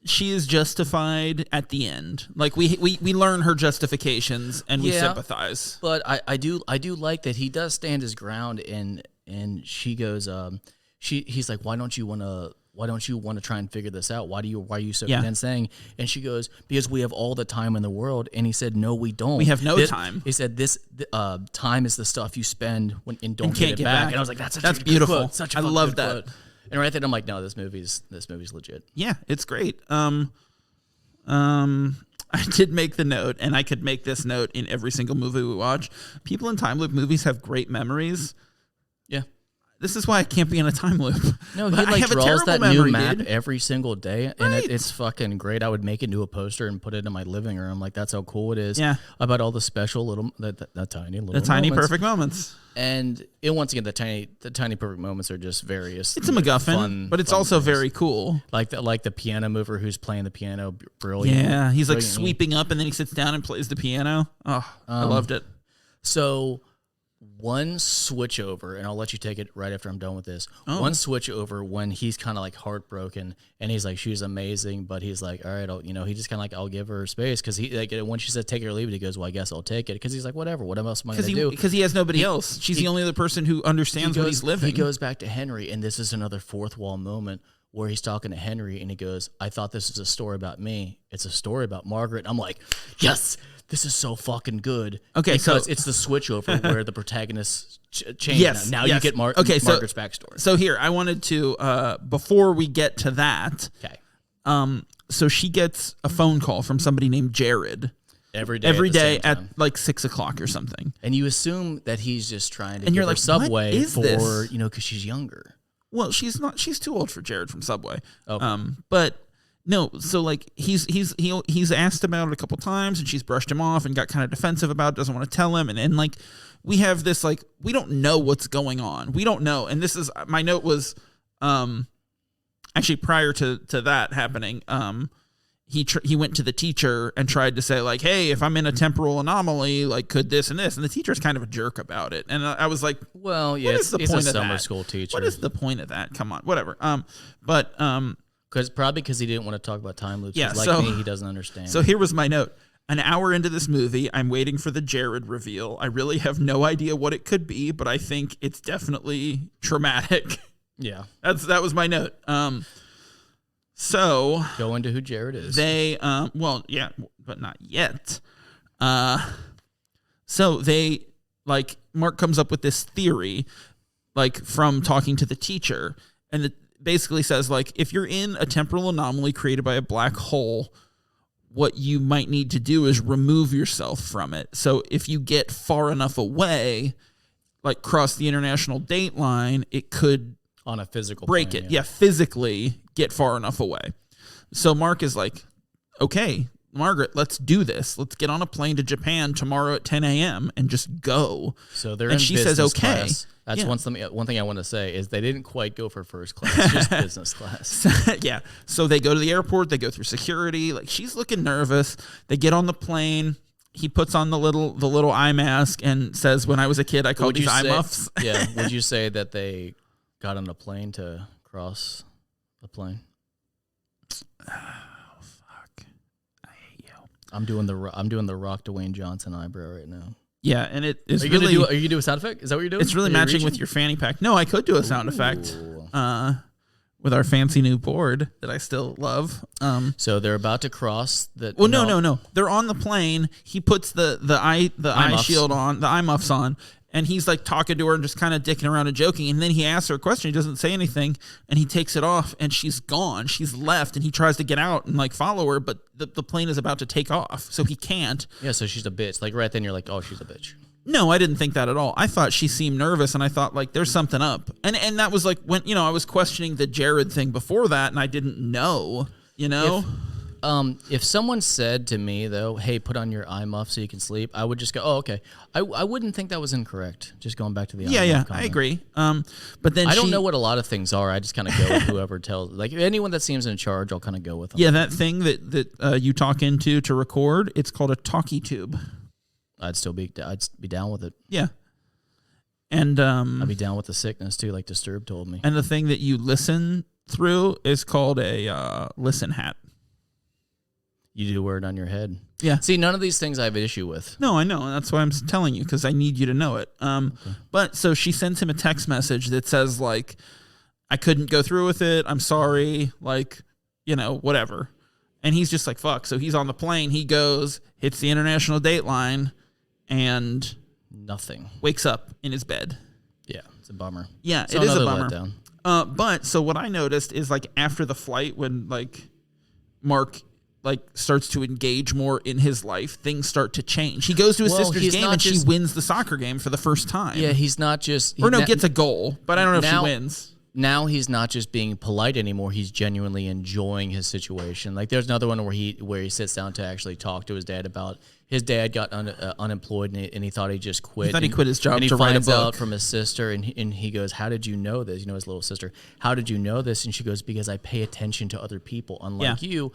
She is justified at the end. Like we learn her justifications and we sympathize. But I do like that he does stand his ground and she goes he's like, why don't you want to try and figure this out? Why are you so convincing? And she goes, because we have all the time in the world. And he said, no, we don't. We have no time. He said this time is the stuff you spend when and don't get it back. And I was like, that's beautiful. Quote. Such a I love that. Quote. And right then I'm like, no, this movie's legit. Yeah, it's great. I did make the note, and I could make this note in every single movie we watch. People in time loop movies have great memories. Yeah. This is why I can't be in a time loop. No, he like draws that new map every single day, and it's fucking great. I would make it into a poster and put it in my living room. Like, that's how cool it is. Yeah. About all the special little, the tiny moments. Perfect moments. And once again, the tiny perfect moments are just various. It's a MacGuffin, but it's also things. Very cool. Like the piano mover who's playing the piano brilliant. Yeah, he's like sweeping up and then he sits down and plays the piano. Oh, I loved it. So one switch over, and I'll let you take it right after I'm done with this. One switch over when he's kind of like heartbroken, and he's like, she's amazing, but he's like, all right, he just kind of like, I'll give her space, because he like when she says take it or leave it, he goes, well, I guess I'll take it, because he's like, whatever, what else am I going to do? Because he has nobody else. She's the only other person who understands what he's living. He goes back to Henry, and this is another fourth wall moment where he's talking to Henry, and he goes, I thought this was a story about me. It's a story about Margaret. I'm like, yes. This is so fucking good. Okay, because it's the switch over where the protagonists change. Yes, now you get Margaret's backstory. So here, I wanted to before we get to that. Okay. So she gets a phone call from somebody named Jared every day at like 6 o'clock or something, and you assume that he's just trying to. And you're her like, Subway what is for this? Because she's younger. Well, she's not. She's too old for Jared from Subway. Okay. But. No, so like he's asked about it a couple times and she's brushed him off and got kind of defensive about it, doesn't want to tell him, and like we have this like we don't know what's going on. We don't know. And this is my note was actually prior to that happening, he went to the teacher and tried to say like, hey, if I'm in a temporal anomaly, like could this and this, and the teacher's kind of a jerk about it. And I was like, well, yeah, he's a summer school teacher. What is the point of that? Come on, whatever. Because he didn't want to talk about time loops. Yeah, me, he doesn't understand. So here was my note. An hour into this movie, I'm waiting for the Jared reveal. I really have no idea what it could be, but I think it's definitely traumatic. Yeah. That was my note. So go into who Jared is. They but not yet. So they like Mark comes up with this theory, like from talking to the teacher, and it basically says like if you're in a temporal anomaly created by a black hole, what you might need to do is remove yourself from it. So if you get far enough away, like cross the international date line, it could on a physical break plane, it. Yeah, physically get far enough away. So Mark is like, okay, Margaret, let's do this. Let's get on a plane to Japan tomorrow at 10 a.m. and just go. So they're and in she business says, okay. Class. That's one thing I want to say is they didn't quite go for first class, just business class. Yeah. So they go to the airport. They go through security. Like she's looking nervous. They get on the plane. He puts on the little eye mask and says, "When I was a kid, I called these eye muffs." Yeah. Would you say that they got on a plane to cross The plane. Oh fuck! I hate you. I'm doing the Rock Dwayne Johnson eyebrow right now. Yeah, and it is Are you really. gonna do a sound effect? Is that what you're doing? It's really matching with your fanny pack. No, I could do a sound effect. With our fancy new board that I still love. So they're about to cross the. Well, no. They're on the plane. He puts the eye shield on, the eye muffs on, and he's like talking to her and just kind of dicking around and joking. And then he asks her a question. He doesn't say anything, and he takes it off, and she's gone. She's left, and he tries to get out and like follow her, but the plane is about to take off, so he can't. Yeah, so she's a bitch. Like right then, you're like, oh, she's a bitch. No, I didn't think that at all. I thought she seemed nervous, and I thought, like, there's something up. And that was, like, when, I was questioning the Jared thing before that, and I didn't know, If someone said to me, though, hey, put on your eye muff so you can sleep, I would just go, oh, okay. I wouldn't think that was incorrect, just going back to the eye muff comment. I agree. But then I don't know what a lot of things are. I just kind of go with whoever tells. Like, anyone that seems in charge, I'll kind of go with them. Yeah, that thing that you talk into to record, it's called a talkie tube. I'd be down with it. Yeah. And I'd be down with the sickness too, like Disturbed told me. And the thing that you listen through is called a listen hat. You do wear it on your head. Yeah. See, none of these things I have an issue with. No, I know. And that's why I'm telling you, because I need you to know it. Okay. But so she sends him a text message that says, like, I couldn't go through with it. I'm sorry. Like, whatever. And he's just like, fuck. So he's on the plane. He goes, hits the international date line, and nothing. Wakes up in his bed. Yeah, it's a bummer. Yeah, it is a bummer. But so what I noticed is, like, after the flight, when like Mark like starts to engage more in his life, things start to change. He goes to his sister's game and she wins the soccer game for the first time. Yeah, he's not just gets a goal, but I don't know if she wins. Now he's not just being polite anymore. He's genuinely enjoying his situation. Like there's another one where he sits down to actually talk to his dad about his dad got unemployed and he thought he just quit. He thought he quit his job and to write a book. He finds out from his sister and he goes, "How did you know this?" His little sister. "How did you know this?" And she goes, "Because I pay attention to other people, unlike you."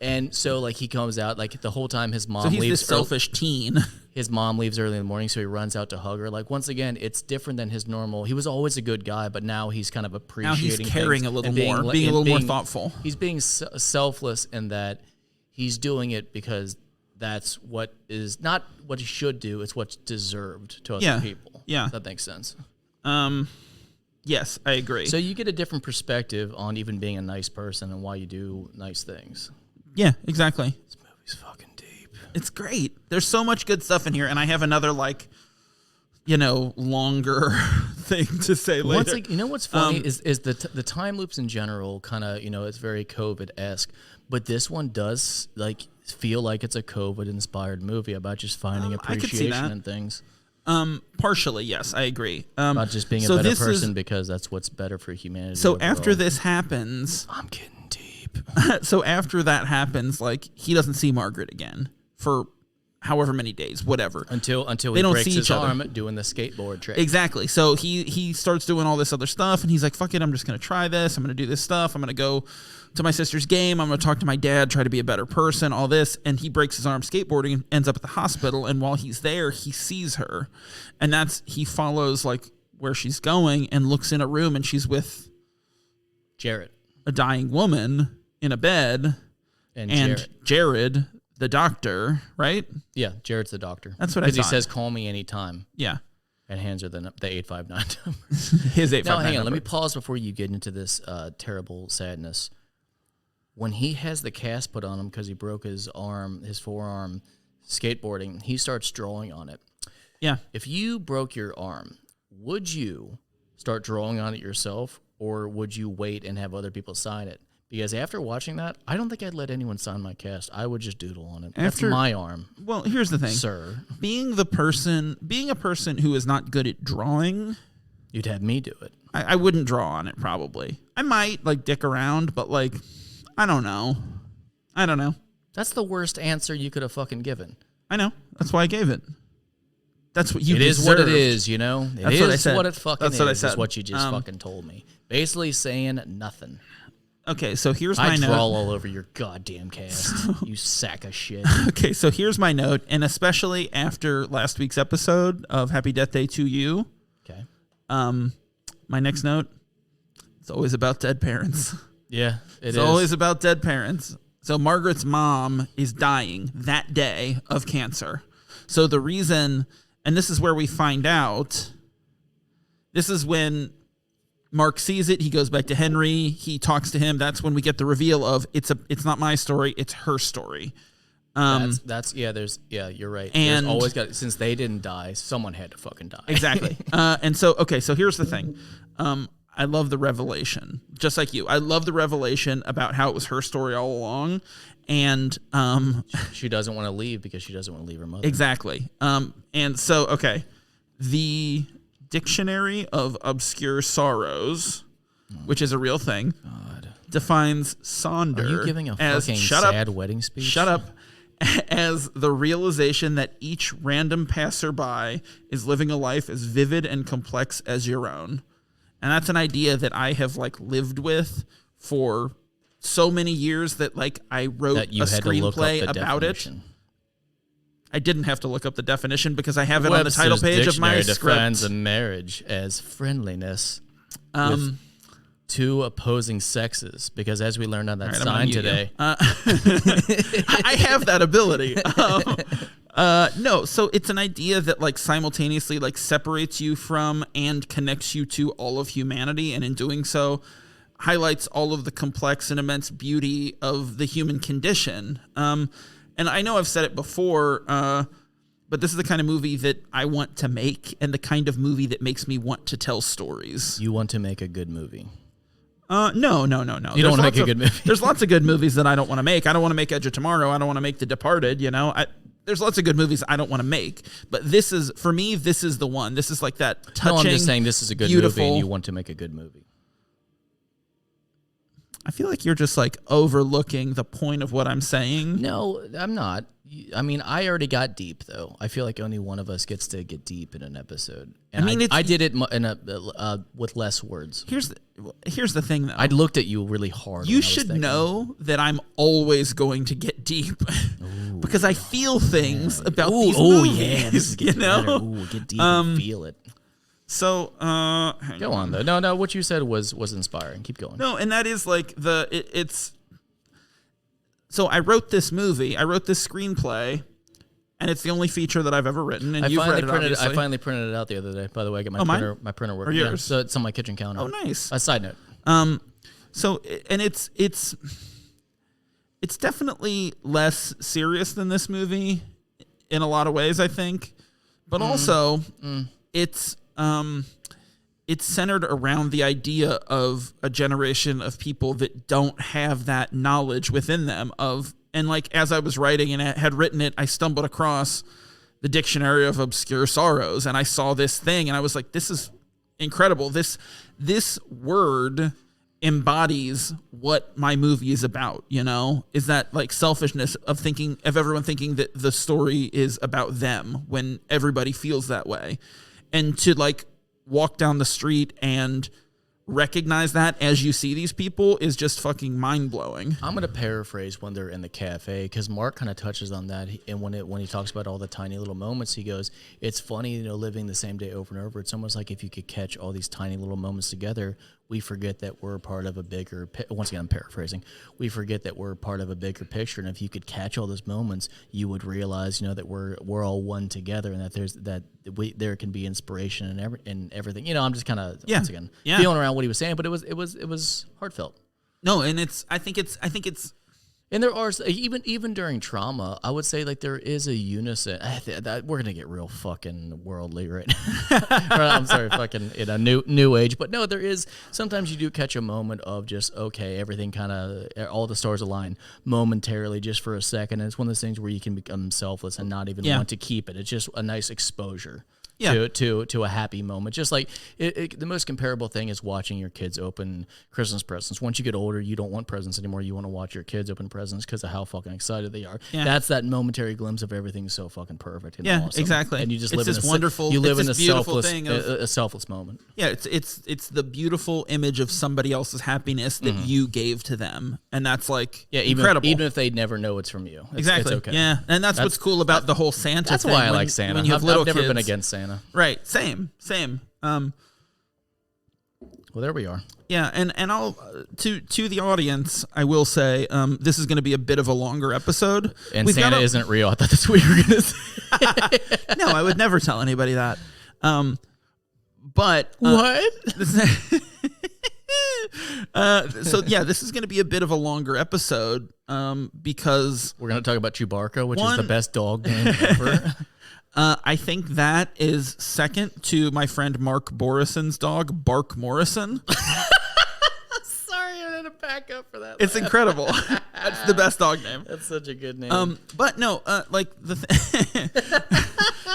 And so, like, he comes out, like, the whole time his mom leaves. So he's this selfish teen. His mom leaves early in the morning, so he runs out to hug her. Like, once again, it's different than his normal. He was always a good guy, but now he's kind of appreciating things. Now he's caring a little more, being a little more thoughtful. He's being selfless in that he's doing it because that's what is not what he should do. It's what's deserved to other people. Yeah. If that makes sense. Yes, I agree. So you get a different perspective on even being a nice person and why you do nice things. Yeah, exactly. This movie's fucking deep. It's great. There's so much good stuff in here, and I have another, like, longer thing to say later. You know what's funny is the time loops in general kind of, it's very COVID-esque, but this one does, like, feel like it's a COVID-inspired movie about just finding appreciation in things. Partially, yes, I agree. About just being a better person because that's what's better for humanity. So overall. After this happens... I'm getting deep. So after that happens, like, he doesn't see Margaret again for however many days, whatever. Until he breaks his arm doing the skateboard trick. Exactly. So he starts doing all this other stuff, and he's like, fuck it, I'm just going to try this. I'm going to do this stuff. I'm going to go to my sister's game. I'm going to talk to my dad, try to be a better person, all this. And he breaks his arm skateboarding and ends up at the hospital. And while he's there, he sees her. And he follows, like, where she's going and looks in a room, and she's with Jared, a dying woman in a bed. And Jared, the doctor, right? Yeah, Jared's the doctor. That's what I thought. Because he says, "Call me anytime." Yeah. And hands her the 859 number. His 859 Now, hang on. number. Let me pause before you get into this terrible sadness. When he has the cast put on him because he broke his forearm, skateboarding, he starts drawing on it. Yeah. If you broke your arm, would you start drawing on it yourself, or would you wait and have other people sign it? Because after watching that, I don't think I'd let anyone sign my cast. I would just doodle on it. That's my arm. Well, here's the thing, sir. Being a person who is not good at drawing, you'd have me do it. I wouldn't draw on it, probably. I might, like, dick around, but, like, I don't know. That's the worst answer you could have fucking given. I know. That's why I gave it. That's what you deserved. It is what it is, you know? That's what I said. What it fucking That's what I is. said. That's what you just fucking told me. Basically saying nothing. Okay, so here's my note. I draw all over your goddamn cast, you sack of shit. Okay, so here's my note, and especially after last week's episode of Happy Death Day to You. Okay. My next note, it's always about dead parents. Yeah, it's always about dead parents. So Margaret's mom is dying that day of cancer. So the reason, and this is where we find out, this is when Mark sees it. He goes back to Henry. He talks to him. That's when we get the reveal of it's not my story. It's her story. You're right. And there's always since they didn't die, someone had to fucking die. Exactly. And so here's the thing. I love the revelation, just like you. I love the revelation about how it was her story all along, and she doesn't want to leave because she doesn't want to leave her mother. Exactly. And so the Dictionary of Obscure Sorrows, which is a real thing, defines Sonder Are you giving a as fucking sad wedding speech? Shut up. As the realization that each random passerby is living a life as vivid and complex as your own. And that's an idea that I have lived with for so many years that I wrote a screenplay about it. I didn't have to look up the definition because I have it on the title page of my script. Defines a marriage as friendliness with two opposing sexes, because as we learned on that sign today, I have that ability. No, so it's an idea that simultaneously separates you from and connects you to all of humanity, and in doing so highlights all of the complex and immense beauty of the human condition. And I know I've said it before, but this is the kind of movie that I want to make, and the kind of movie that makes me want to tell stories. You want to make a good movie? No. You don't want to make a good movie. There's lots of good movies that I don't want to make. I don't want to make Edge of Tomorrow. I don't want to make The Departed. There's lots of good movies I don't want to make. But this is, for me, this is the one. This is that touching, no, I'm just saying this is a good movie and you want to make a good movie. I feel like you're just overlooking the point of what I'm saying. No, I'm not. I mean, I already got deep, though. I feel like only one of us gets to get deep in an episode. And I did it with less words. Here's the thing, though. I looked at you really hard. You should know that I'm always going to get deep because I feel things about these movies. Oh, yeah. This is getting better. Ooh, get deep and feel it. So, go on, though. No, what you said was inspiring. Keep going. No, and that is it's... So I wrote this movie, I wrote this screenplay, and it's the only feature that I've ever written, and you've read it, obviously. I finally printed it out the other day. By the way, I got my printer working. Or yours? Yeah, so it's on my kitchen counter. Oh, nice. A side note. So, and it's definitely less serious than this movie in a lot of ways, I think. But also, it's centered around the idea of a generation of people that don't have that knowledge within them and as I was writing and I had written it, I stumbled across the Dictionary of Obscure Sorrows, and I saw this thing, and I was like, this is incredible. This word embodies what my movie is about, is that selfishness of everyone thinking that the story is about them when everybody feels that way. And to walk down the street and recognize that as you see these people is just fucking mind-blowing. I'm going to paraphrase when they're in the cafe, because Mark kind of touches on that, and when he talks about all the tiny little moments, he goes, it's funny, living the same day over and over. It's almost like if you could catch all these tiny little moments together, we forget that we're part of a bigger, once again, I'm paraphrasing, we forget that we're part of a bigger picture, and if you could catch all those moments, you would realize, that we're all one together, and that there can be inspiration in everything. I'm just kind of, once again, feeling around what he was saying, but it was heartfelt. No, and I think it's and there are even during trauma, I would say there is a unison. We're gonna get real fucking worldly right now. I'm sorry, fucking new age, but no, there is. Sometimes you do catch a moment of just everything kind of all the stars align momentarily, just for a second. And it's one of those things where you can become selfless and not even want to keep it. It's just a nice exposure. To a happy moment. Just like the most comparable thing is watching your kids open Christmas presents. Once you get older, you don't want presents anymore. You want to watch your kids open presents because of how fucking excited they are. Yeah. That's that momentary glimpse of everything so fucking perfect and awesome. Exactly. And you just live in wonderful. You live in a selfless moment. Yeah, it's the beautiful image of somebody else's happiness that you gave to them, and that's incredible. Even if they never know it's from you. Exactly. It's okay. Yeah, and that's what's cool about the whole Santa thing. That's why I like Santa. When you have little I've never kids. been against Santa. Right. Same. Well, there we are. Yeah, and I'll to the audience, I will say this is going to be a bit of a longer episode. And Santa isn't real. I thought that's what you were going to say. No, I would never tell anybody that. But what? So yeah, this is going to be a bit of a longer episode because we're going to talk about Chewbacca, which is the best dog name ever. I think that is second to my friend Mark Borison's dog, Bark Morrison. Sorry, I had to back up for that. It's incredible. That's the best dog name. That's such a good name. But no,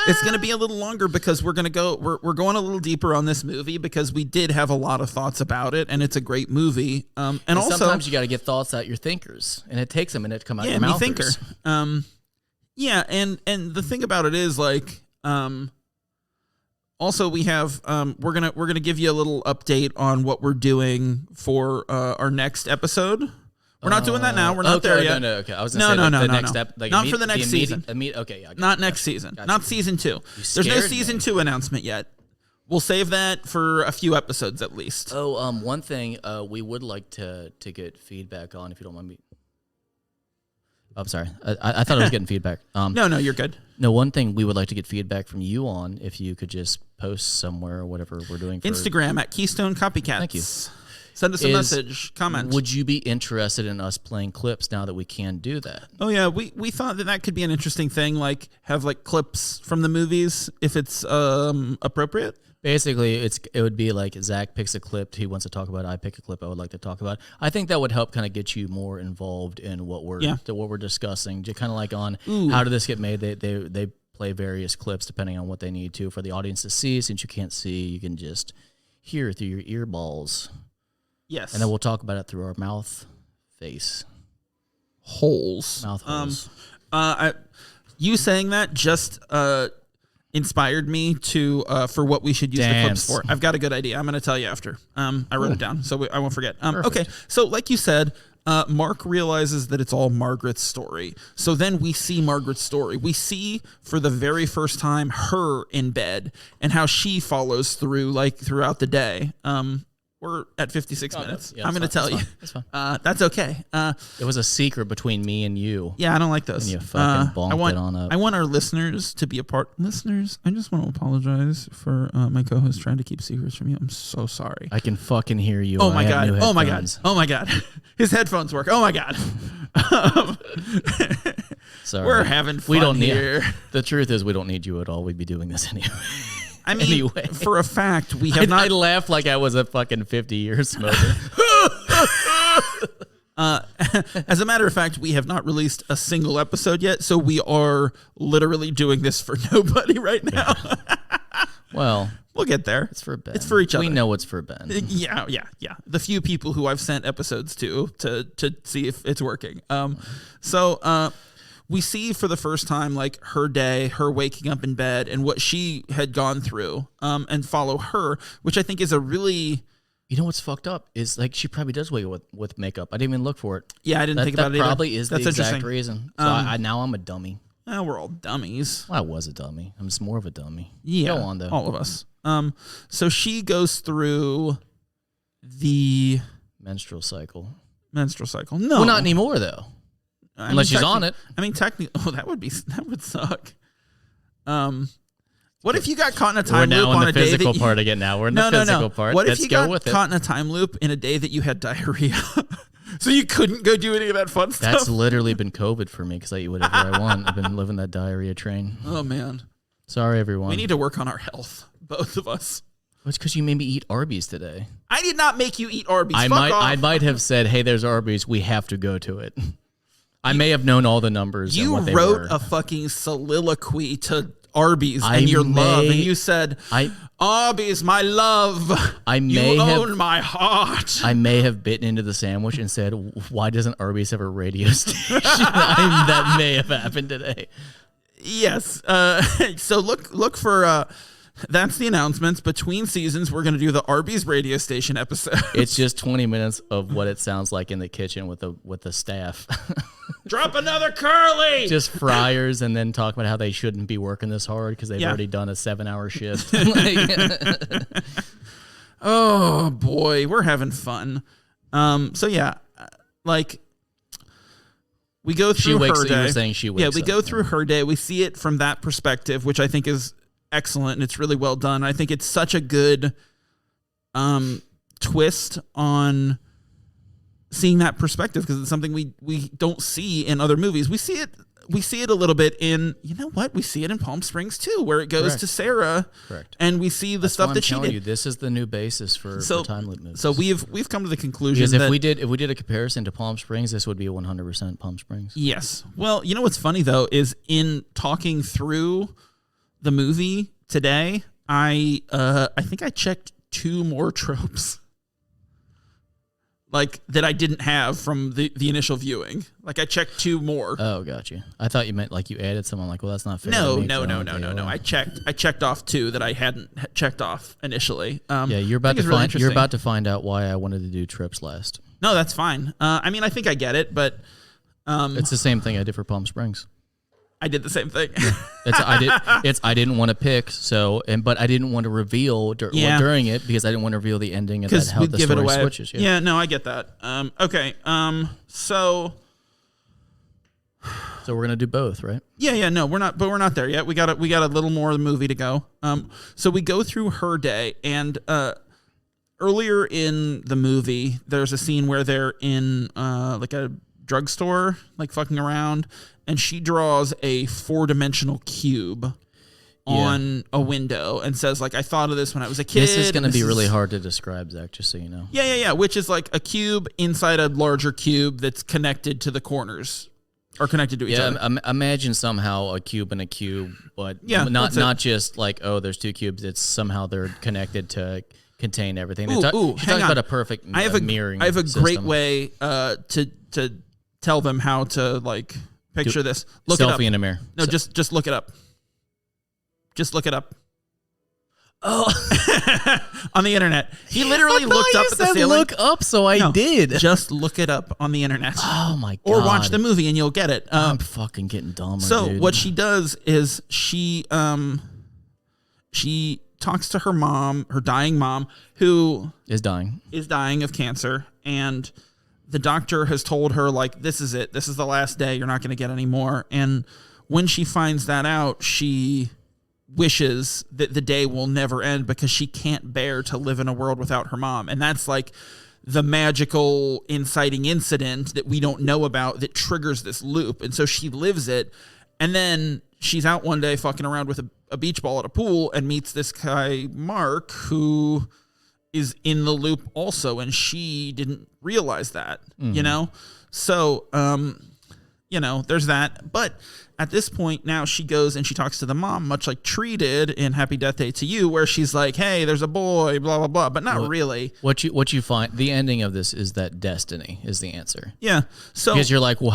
it's going to be a little longer because we're going a little deeper on this movie because we did have a lot of thoughts about it, and it's a great movie. And also sometimes you got to get thoughts out your thinkers, and it takes a minute to come out your mouthers. Thinker. Yeah, and the thing about it is like, also we have we're gonna give you a little update on what we're doing for our next episode. We're not doing that now. We're not there yet. No. Okay, I was gonna say the next step. Like not for the next season. Okay, yeah. Not next season. Not season 2. There's no season 2 announcement yet. We'll save that for a few episodes at least. Oh, one thing we would like to get feedback on, if you don't mind me. I'm sorry. I thought I was getting feedback. No, you're good. No, one thing we would like to get feedback from you on, if you could just post somewhere or whatever we're doing. For Instagram at Keystone Copycats. Thank you. Send us a message, comment. Would you be interested in us playing clips now that we can do that? Oh, yeah. We thought that could be an interesting thing, like have like clips from the movies if it's appropriate. Basically, it would be like Zach picks a clip he wants to talk about. I pick a clip I would like to talk about. I think that would help kind of get you more involved in what we're discussing. Just kind of like on how did this get made. They play various clips depending on what they need to for the audience to see. Since you can't see, you can just hear through your ear balls. Yes, and then we'll talk about it through our mouth holes. You saying that just inspired me to for what we should use the clips for. I've got a good idea. I'm going to tell you after. I wrote it down, so I won't forget. Okay, so like you said, Mark realizes that it's all Margaret's story. So then we see Margaret's story. We see for the very first time her in bed and how she follows through like throughout the day. We're at 56 minutes. Yeah, I'm going to tell you. That's fine. That's okay. It was a secret between me and you. Yeah, I don't like those. And you fucking bonked it on up. I want our listeners to be a part. Listeners, I just want to apologize for my co-host trying to keep secrets from you. I'm so sorry. I can fucking hear you. Oh, my God. Oh, my God. Oh, my God. His headphones work. Oh, my God. Sorry. We're having fun here. The truth is we don't need you at all. We'd be doing this anyway. I mean, for a fact, we have not. I laughed like I was a fucking 50-year smoker. As a matter of fact, we have not released a single episode yet, so we are literally doing this for nobody right now. Well, we'll get there. It's for Ben. It's for each other. We know it's for Ben. Yeah. The few people who I've sent episodes to see if it's working. We see for the first time, like, her day, her waking up in bed and what she had gone through, and follow her, which I think is a really... You know what's fucked up is, like, she probably does wake up with makeup. I didn't even look for it. Yeah, I didn't think about it either. That probably is the exact reason. So now I'm a dummy. Well, we're all dummies. Well, I was a dummy. I'm just more of a dummy. Yeah, go on, though. All of us. So she goes through the... Menstrual cycle. No. Well, not anymore, though. Unless she's on it. I mean, technically, that would suck. What if you got caught in a time loop on a day that... We're now in the physical part again now. We're in the physical part. What if you got caught in a time loop in a day that you had diarrhea? So you couldn't go do any of that fun stuff? That's literally been COVID for me because I eat whatever I want. I've been living that diarrhea train. Oh, man. Sorry, everyone. We need to work on our health, both of us. It's because you made me eat Arby's today. I did not make you eat Arby's. I might have said, hey, there's Arby's. We have to go to it. I may have known all the numbers. You and what wrote a fucking soliloquy to Arby's and your love, and you said, Arby's, my love. You own my heart. I may have bitten into the sandwich and said, why doesn't Arby's have a radio station? That may have happened today. Yes. So look for... That's the announcements. Between seasons, we're going to do the Arby's radio station episode. It's just 20 minutes of what it sounds like in the kitchen with the staff. Drop another curly! Just fryers, and then talk about how they shouldn't be working this hard because they've already done a 7-hour shift. Oh boy, we're having fun. So yeah, like we go through her day. You were saying she wakes Yeah, we up. go through her day. We see it from that perspective, which I think is excellent and it's really well done. I think it's such a good twist on seeing that perspective because it's something we don't see in other movies. We see it a little bit in, you know what? We see it in Palm Springs too, where it goes to Sarah. Correct. And we see the stuff that she did. This is the new basis for time loop movies. So we've come to the conclusion because that if we did a comparison to Palm Springs, this would be 100% Palm Springs. Yes. Well, you know what's funny though is in talking through the movie today, I think I checked 2 more tropes. Like that I didn't have from the initial viewing. Like I checked 2 more. Oh, got you. I thought you meant like you added someone. Like, well, that's not fair. No. I checked off 2 that I hadn't checked off initially. Yeah, you're about to find out why I wanted to do trips last. No, that's fine. I mean, I think I get it, but it's the same thing I did for Palm Springs. I did the same thing. I didn't want to pick, but I didn't want to reveal during it because I didn't want to reveal the ending of that, how the story switches. Yeah, no, I get that. Okay, so we're gonna do both, right? Yeah, no, we're not there yet. We got a little more of the movie to go. So we go through her day, and earlier in the movie, there's a scene where they're in like a drugstore, like fucking around. And she draws a 4-dimensional cube on a window and says, like, I thought of this when I was a kid. This is going to be really hard to describe, Zach, just so you know. Yeah. Which is like a cube inside a larger cube that's connected to the corners or connected to each other. Imagine somehow a cube and a cube, but not just like, oh, there's 2 cubes. It's somehow they're connected to contain everything. She talks about a perfect mirroring I have a system. great way to tell them how to, like... Picture this. Look it up. Selfie in a mirror. No, just look it up. Just look it up. Oh, on the internet. He literally looked up at the ceiling. Look up, so I did. Just look it up on the internet. Oh my god! Or watch the movie and you'll get it. I'm fucking getting dumber. So dude. what she does is she talks to her mom, her dying mom, who is dying of cancer, and the doctor has told her, like, this is it. This is the last day. You're not going to get any more. And when she finds that out, she wishes that the day will never end because she can't bear to live in a world without her mom. And that's like the magical inciting incident that we don't know about that triggers this loop. And so she lives it. And then she's out one day fucking around with a beach ball at a pool and meets this guy, Mark, who is in the loop also, and she didn't realize that, you know? So, there's that. But at this point now she goes and she talks to the mom, much like Tree did in Happy Death Day to You, where she's like, hey, there's a boy, blah, blah, blah, but not really. What you find, the ending of this is that destiny is the answer. Yeah. So because you're like, well,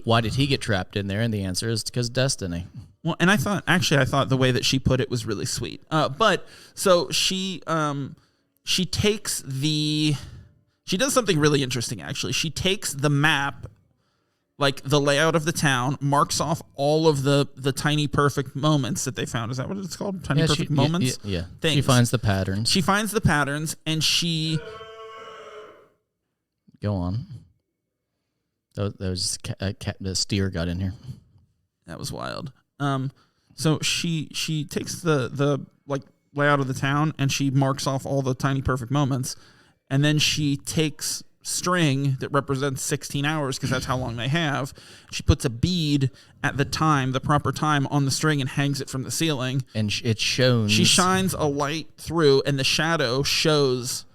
why did he get trapped in there? And the answer is because destiny. Well, and I thought the way that she put it was really sweet. But so she does something really interesting, actually. She takes the map, like the layout of the town, marks off all of the tiny perfect moments that they found. Is that what it's called? Tiny perfect moments? Yeah. Things. She finds the patterns. And she... Go on. The steer got in here. That was wild. So she takes the like layout of the town and she marks off all the tiny perfect moments, and then she takes string that represents 16 hours because that's how long they have. She puts a bead at the proper time on the string and hangs it from the ceiling, and it shows. She shines a light through, and the shadow shows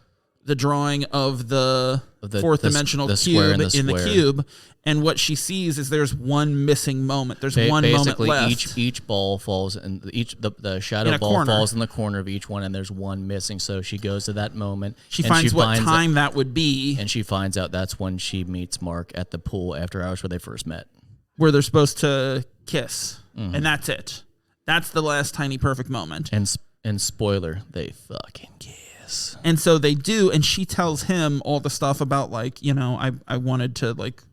the drawing of the fourth dimensional cube in the cube. And what she sees is there's one missing moment. There's one moment left. Each ball falls, and the shadow ball falls in the corner of each one, and there's one missing. So she goes to that moment. She finds what time that would be, and she finds out that's when she meets Mark at the pool after hours where they first met, where they're supposed to kiss, and that's it. That's the last tiny perfect moment. And spoiler, they fucking kiss. And so they do, and she tells him all the stuff about, like, I wanted to, like,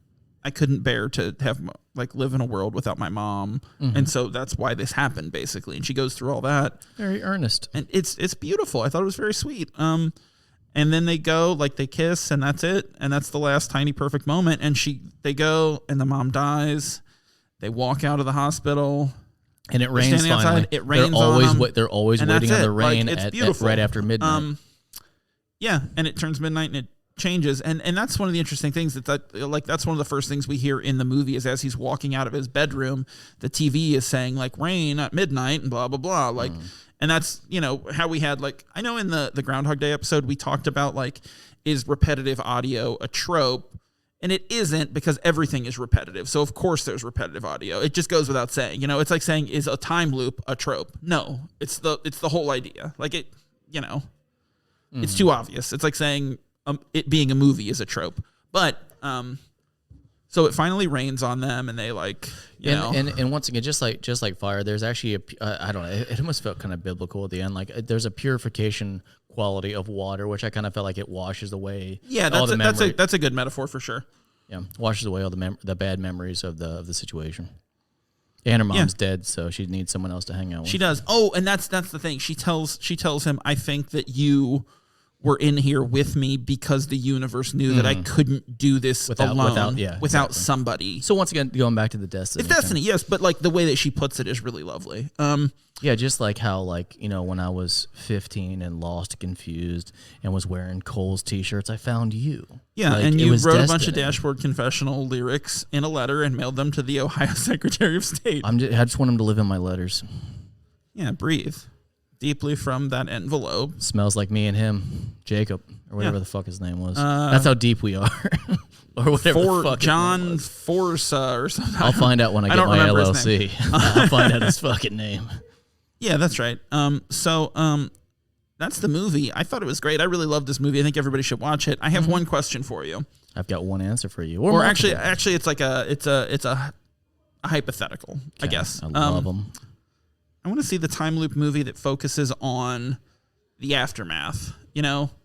I couldn't bear to have, like, live in a world without my mom. And so that's why this happened, basically. And she goes through all that. Very earnest. And it's beautiful. I thought it was very sweet. And then they go, like, they kiss, and that's it. And that's the last tiny perfect moment. And they go, and the mom dies. They walk out of the hospital. And it rains finally. Outside. It rains on them. They're always waiting on the rain like, right after midnight. Yeah, and it turns midnight, and it changes. And that's one of the interesting things. That's one of the first things we hear in the movie is as he's walking out of his bedroom, the TV is saying, like, rain at midnight and blah, blah, blah. Like, and that's, how we had, like, I know in the Groundhog Day episode, we talked about, like, is repetitive audio a trope? And it isn't, because everything is repetitive. So, of course, there's repetitive audio. It just goes without saying. It's like saying, is a time loop a trope? No, it's the whole idea. Like, it, it's too obvious. It's like saying it being a movie is a trope. But, so it finally rains on them, and they, like, and once again, just like fire, there's actually I don't know, it almost felt kind of biblical at the end. Like, there's a purification quality of water, which I kind of felt like it washes away. Yeah, that's a good metaphor for sure. Yeah, washes away all the bad memories of the situation. And her mom's dead, so she needs someone else to hang out with. She does. Oh, and that's the thing. She tells him, I think that you were in here with me because the universe knew that I couldn't do this alone without somebody. So once again, going back to the destiny. It's destiny, yes, but like the way that she puts it is really lovely. Yeah, just like how, like, when I was 15 and lost, confused, and was wearing Cole's t-shirts, I found you. Yeah, like, and you wrote a bunch of Dashboard Confessional lyrics in a letter and mailed them to the Ohio Secretary of State. I just want him to live in my letters. Yeah, breathe deeply from that envelope. Smells like me and him, Jacob, or whatever the fuck his name was. That's how deep we are. Or whatever the fuck John Forza or something. I'll find out when I get my LLC. I'll find out his fucking name. Yeah, that's right. So that's the movie. I thought it was great. I really loved this movie. I think everybody should watch it. I have one question for you. I've got one answer for you. Or actually, it's like it's a hypothetical, okay. I guess. I love them. I want to see the time loop movie that focuses on the aftermath.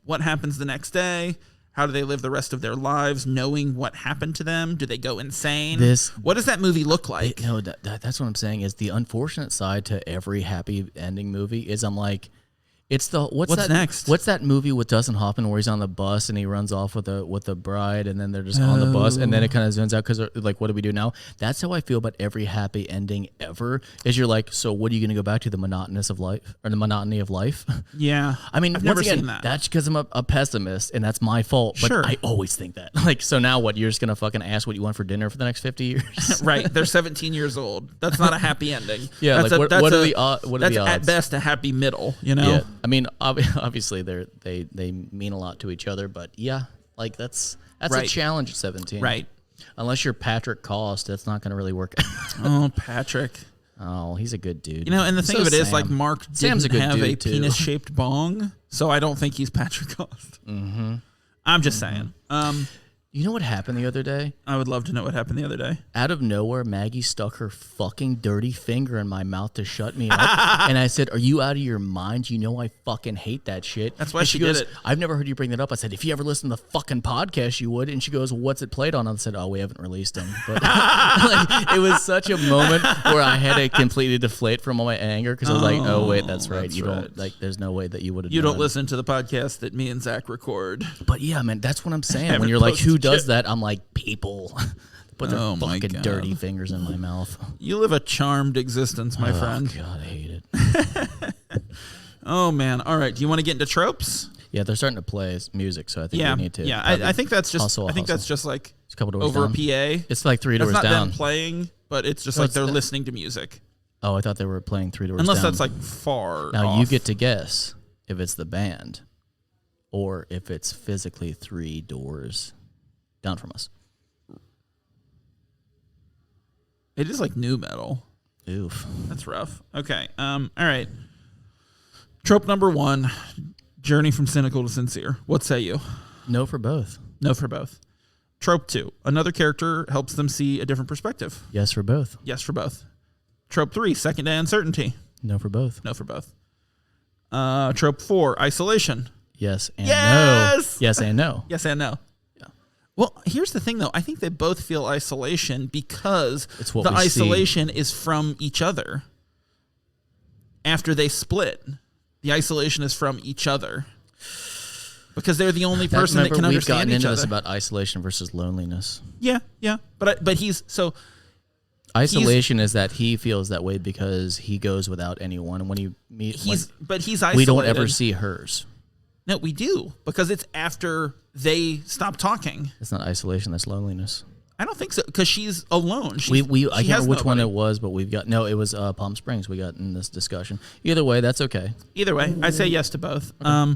What happens the next day? How do they live the rest of their lives knowing what happened to them? Do they go insane? What does that movie look like? That's what I'm saying is the unfortunate side to every happy ending movie is I'm like, it's the what's next? What's that movie with Dustin Hoffman where he's on the bus and he runs off with the bride and then they're just on the bus and then it kind of zooms out because like, what do we do now? That's how I feel about every happy ending ever. Is you're like, so what are you going to go back to, the monotony of life? Yeah, I mean, I've never seen that. That's because I'm a pessimist and that's my fault. But sure. I always think that. Like, so now what? You're just gonna fucking ask what you want for dinner for the next 50 years? Right? They're 17 years old. That's not a happy ending. Yeah, that's like what are the odds? That's at best a happy middle. Yeah, I mean, obviously they mean a lot to each other, but yeah, like that's right. A challenge at 17, right? Unless you're Patrick Cost, that's not going to really work. Oh, Patrick! Oh, he's a good dude. And the thing of it is, like, Mark Sam's didn't have a penis-shaped bong, so I don't think he's Patrick Cost. Mm-hmm. I'm just saying. You know what happened the other day? I would love to know what happened the other day. Out of nowhere, Maggie stuck her fucking dirty finger in my mouth to shut me up. And I said, are you out of your mind? You know I fucking hate that shit. That's why she goes, did it. I've never heard you bring that up. I said, if you ever listen to the fucking podcast, you would. And she goes, well, what's it played on? I said, oh, we haven't released them. But like, it was such a moment where I had to completely deflate from all my anger because I was like, oh, wait, that's right. Don't, like, there's no way that you would have don't listen to the podcast that me and Zach record. But yeah, man, that's what I'm saying. When you're like, who does that? I'm like, people put their fucking dirty fingers in my mouth. You live a charmed existence, my friend. Oh, God, I hate it. Oh, man. All right. Do you want to get into tropes? Yeah, they're starting to play music, so I think we need to. Yeah, I think that's just. I think that's just like it's a couple doors over down. a PA. It's like 3 doors down. It's not down. them playing, but it's just like they're listening to music. Oh, I thought they were playing 3 doors Unless down. that's like far. Now off. you get to guess if it's the band, or if it's physically 3 doors down from us. It is like new metal. Oof. That's rough. Okay. All right. Trope number 1, journey from cynical to sincere. What say you? No for both. No for both. Trope 2, another character helps them see a different perspective. Yes for both. Yes for both. Trope 3, second day uncertainty. No for both. No for both. Trope 4, isolation. Yes and yes! no. Yes and no. Yes and no. Well, here's the thing, though. I think they both feel isolation because the isolation is from each other. After they split, the isolation is from each other. because they're the only person that can understand each other. We've gotten into this about isolation versus loneliness. Yeah, but isolation is that he feels that way because he goes without anyone, and when you meet, he's isolated. We don't ever see hers. No, we do, because it's after they stop talking. It's not isolation, that's loneliness. I don't think so, because she's alone. I can't remember which one it was, but it was Palm Springs we got in this discussion. Either way, that's okay. Either way, I say yes to both. Okay.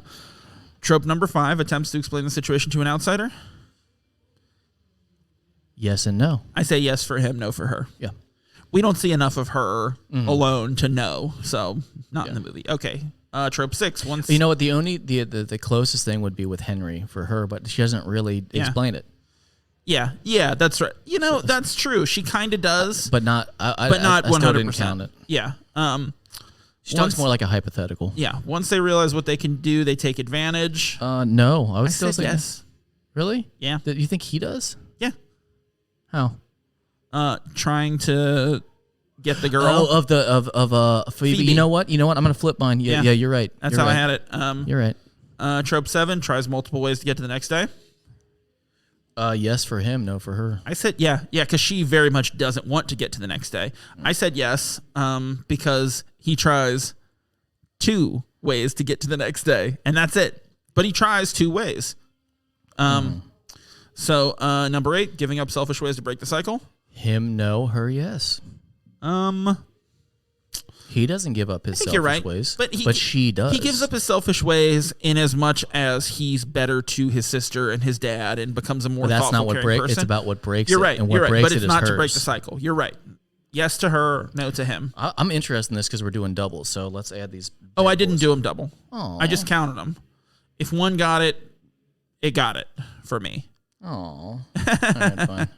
Trope number 5, attempts to explain the situation to an outsider. Yes and no. I say yes for him, no for her. Yeah. We don't see enough of her alone to know, so not in the movie. Okay. Trope 6. You know what? The closest thing would be with Henry for her, but she doesn't really explain it. Yeah, that's right. You know, that's true. She kind of does, but not. I 100%. Still didn't count it. Yeah. She talks more like a hypothetical. Yeah. Once they realize what they can do, they take advantage. No, I would still say yes. Really? Yeah. You think he does? Yeah. How? Trying to get the girl. Of Phoebe. You know what? I'm gonna flip mine. Yeah, you're right. That's how I had it. You're right. Trope 7 tries multiple ways to get to the next day. Yes for him, no for her. I said yeah, because she very much doesn't want to get to the next day. I said yes, because he tries 2 ways to get to the next day, and that's it. But he tries 2 ways. So number 8, giving up selfish ways to break the cycle. Him no, her yes. He doesn't give up his selfish ways, but she does. He gives up his selfish ways in as much as he's better to his sister and his dad and becomes a more thoughtful, caring person. It's about what breaks You're right. it. And what breaks but it's it not is to break hers. the cycle. You're right. Yes to her, no to him. I'm interested in this because we're doing doubles, so let's add these. Oh, I didn't do them double. Aww. I just counted them. If one got it, it got it for me. Oh, all right, fine.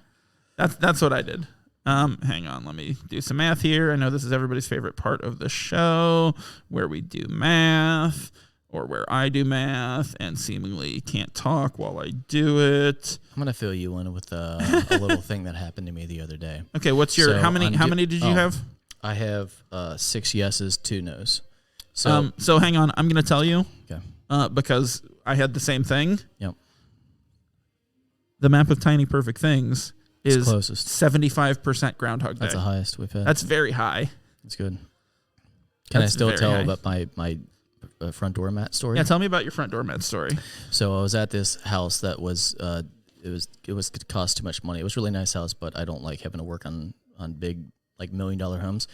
That's what I did. Hang on, let me do some math here. I know this is everybody's favorite part of the show, where we do math, or where I do math, and seemingly can't talk while I do it. I'm gonna fill you in with a little thing that happened to me the other day. Okay, what's your how many did you have? I have 6 yeses, 2 nos. So hang on, I'm gonna tell you. Okay. Because I had the same thing. Yep. The map of tiny perfect things is closest. 75% Groundhog Day. That's the highest we've had. That's very high. That's good. Can I still tell about my front door mat story? Yeah, tell me about your front door mat story. So I was at this house that was it cost too much money. It was a really nice house, but I don't like having to work on big like $1 million homes.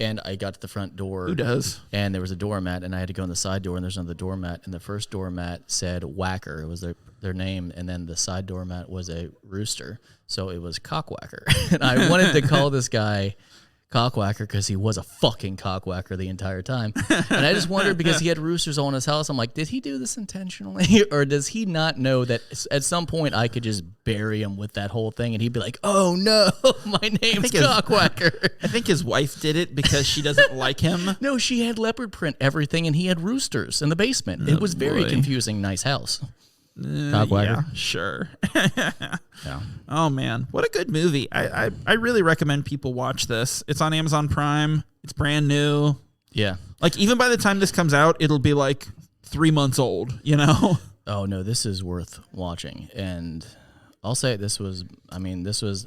And I got to the front door. Who does? And there was a doormat, and I had to go in the side door, and there's another doormat. And the first doormat said Whacker. It was their name. And then the side doormat was a rooster. So it was Cockwhacker. And I wanted to call this guy Cockwhacker because he was a fucking cockwhacker the entire time. And I just wondered, because he had roosters on his house, I'm like, did he do this intentionally? Or does he not know that at some point I could just bury him with that whole thing and he'd be like, oh no, my name's Cockwhacker. I think his wife did it because she doesn't like him. No, she had leopard print everything and he had roosters in the basement. It was very confusing. Nice house. Yeah, sure. Yeah. Oh man, what a good movie! I really recommend people watch this. It's on Amazon Prime. It's brand new. Yeah. Like even by the time this comes out, it'll be like 3 months old. You know. Oh no, this is worth watching, and I'll say this was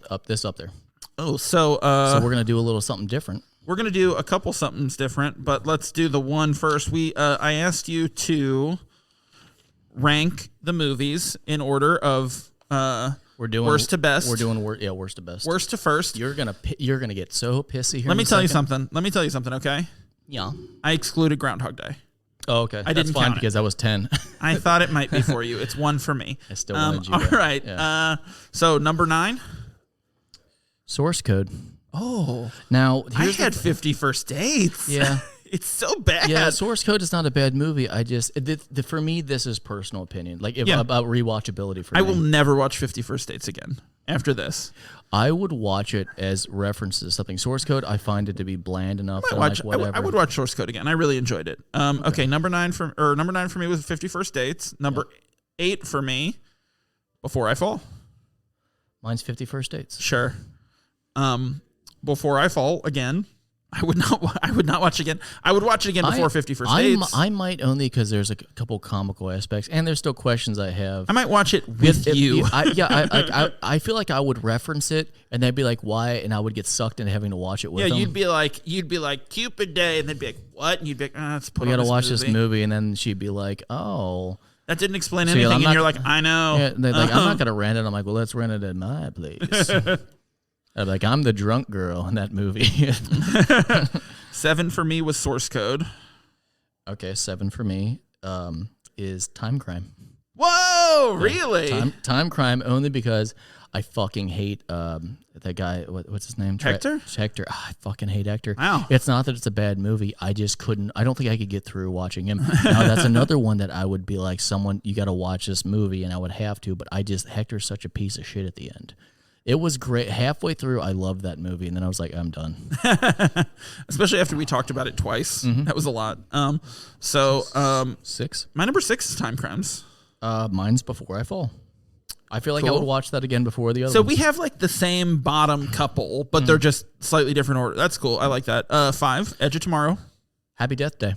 up there. Oh, so we're gonna do a little something different. We're gonna do a couple somethings different, but let's do the one first. I asked you to rank the movies in order of we're doing worst to best. We're doing worst to best. Worst to first. You're gonna get so pissy here. Let me tell you something. Okay. Yeah. I excluded Groundhog Day. Oh, okay. That's fine because I was 10. I thought it might be for you. It's 1 for me. I still wanted you. All right. Yeah. So number 9. Source Code. Oh. Now I had 50 First Dates. Yeah. It's so bad. Yeah, Source Code is not a bad movie. I just for me, this is personal opinion. Like about rewatchability for me. I will never watch 50 First Dates again after this. I would watch it as references to something. Source Code, I find it to be bland enough. I would watch Source Code again. I really enjoyed it. Okay, number 9 for me was 50 First Dates. Number 8 for me, Before I Fall. Mine's 50 First Dates. Sure. Before I Fall again. I would not. I would not watch again. I would watch it again before 50 First Dates. I might only because there's a couple comical aspects, and there's still questions I have. I might watch it with you. I feel like I would reference it, and they'd be like, "Why?" And I would get sucked into having to watch it with them. Yeah, you'd be like Cupid Day, and they'd be like, "What?" And you'd be like, "Let's put we on got to watch movie. this movie," and then she'd be like, "Oh." That didn't explain anything, and you're like, I know. Yeah, they're like, I'm not going to rent it. I'm like, well, let's rent it at my place. I'm like, I'm the drunk girl in that movie. 7 for me was Source Code. Okay, 7 for me is Time Crime. Whoa, really? Time Crime only because I fucking hate that guy. What's his name? Hector? Hector. I fucking hate Hector. Wow. It's not that it's a bad movie. I just couldn't. I don't think I could get through watching him. Now, that's another one that I would be like, someone, you got to watch this movie, and I would have to, but Hector's such a piece of shit at the end. It was great. Halfway through, I loved that movie, and then I was like, I'm done. Especially after we talked about it twice. Mm-hmm. That was a lot. 6? My number 6 is Time Crimes. Mine's Before I Fall. I feel like I Cool. would watch that again before the other So ones. we have like the same bottom couple, but they're just slightly different order. That's cool. I like that. 5, Edge of Tomorrow. Happy Death Day.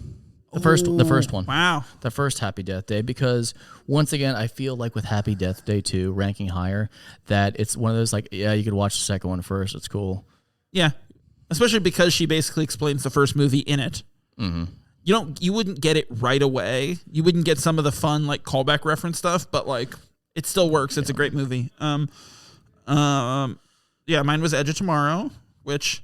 The first one. Wow. The first Happy Death Day, because once again, I feel like with Happy Death Day 2 ranking higher, that it's one of those like, yeah, you could watch the second one first. It's cool. Yeah. Especially because she basically explains the first movie in it. Mm-hmm. You wouldn't get it right away. You wouldn't get some of the fun like callback reference stuff, but like it still works. It's a great movie. Yeah, mine was Edge of Tomorrow, which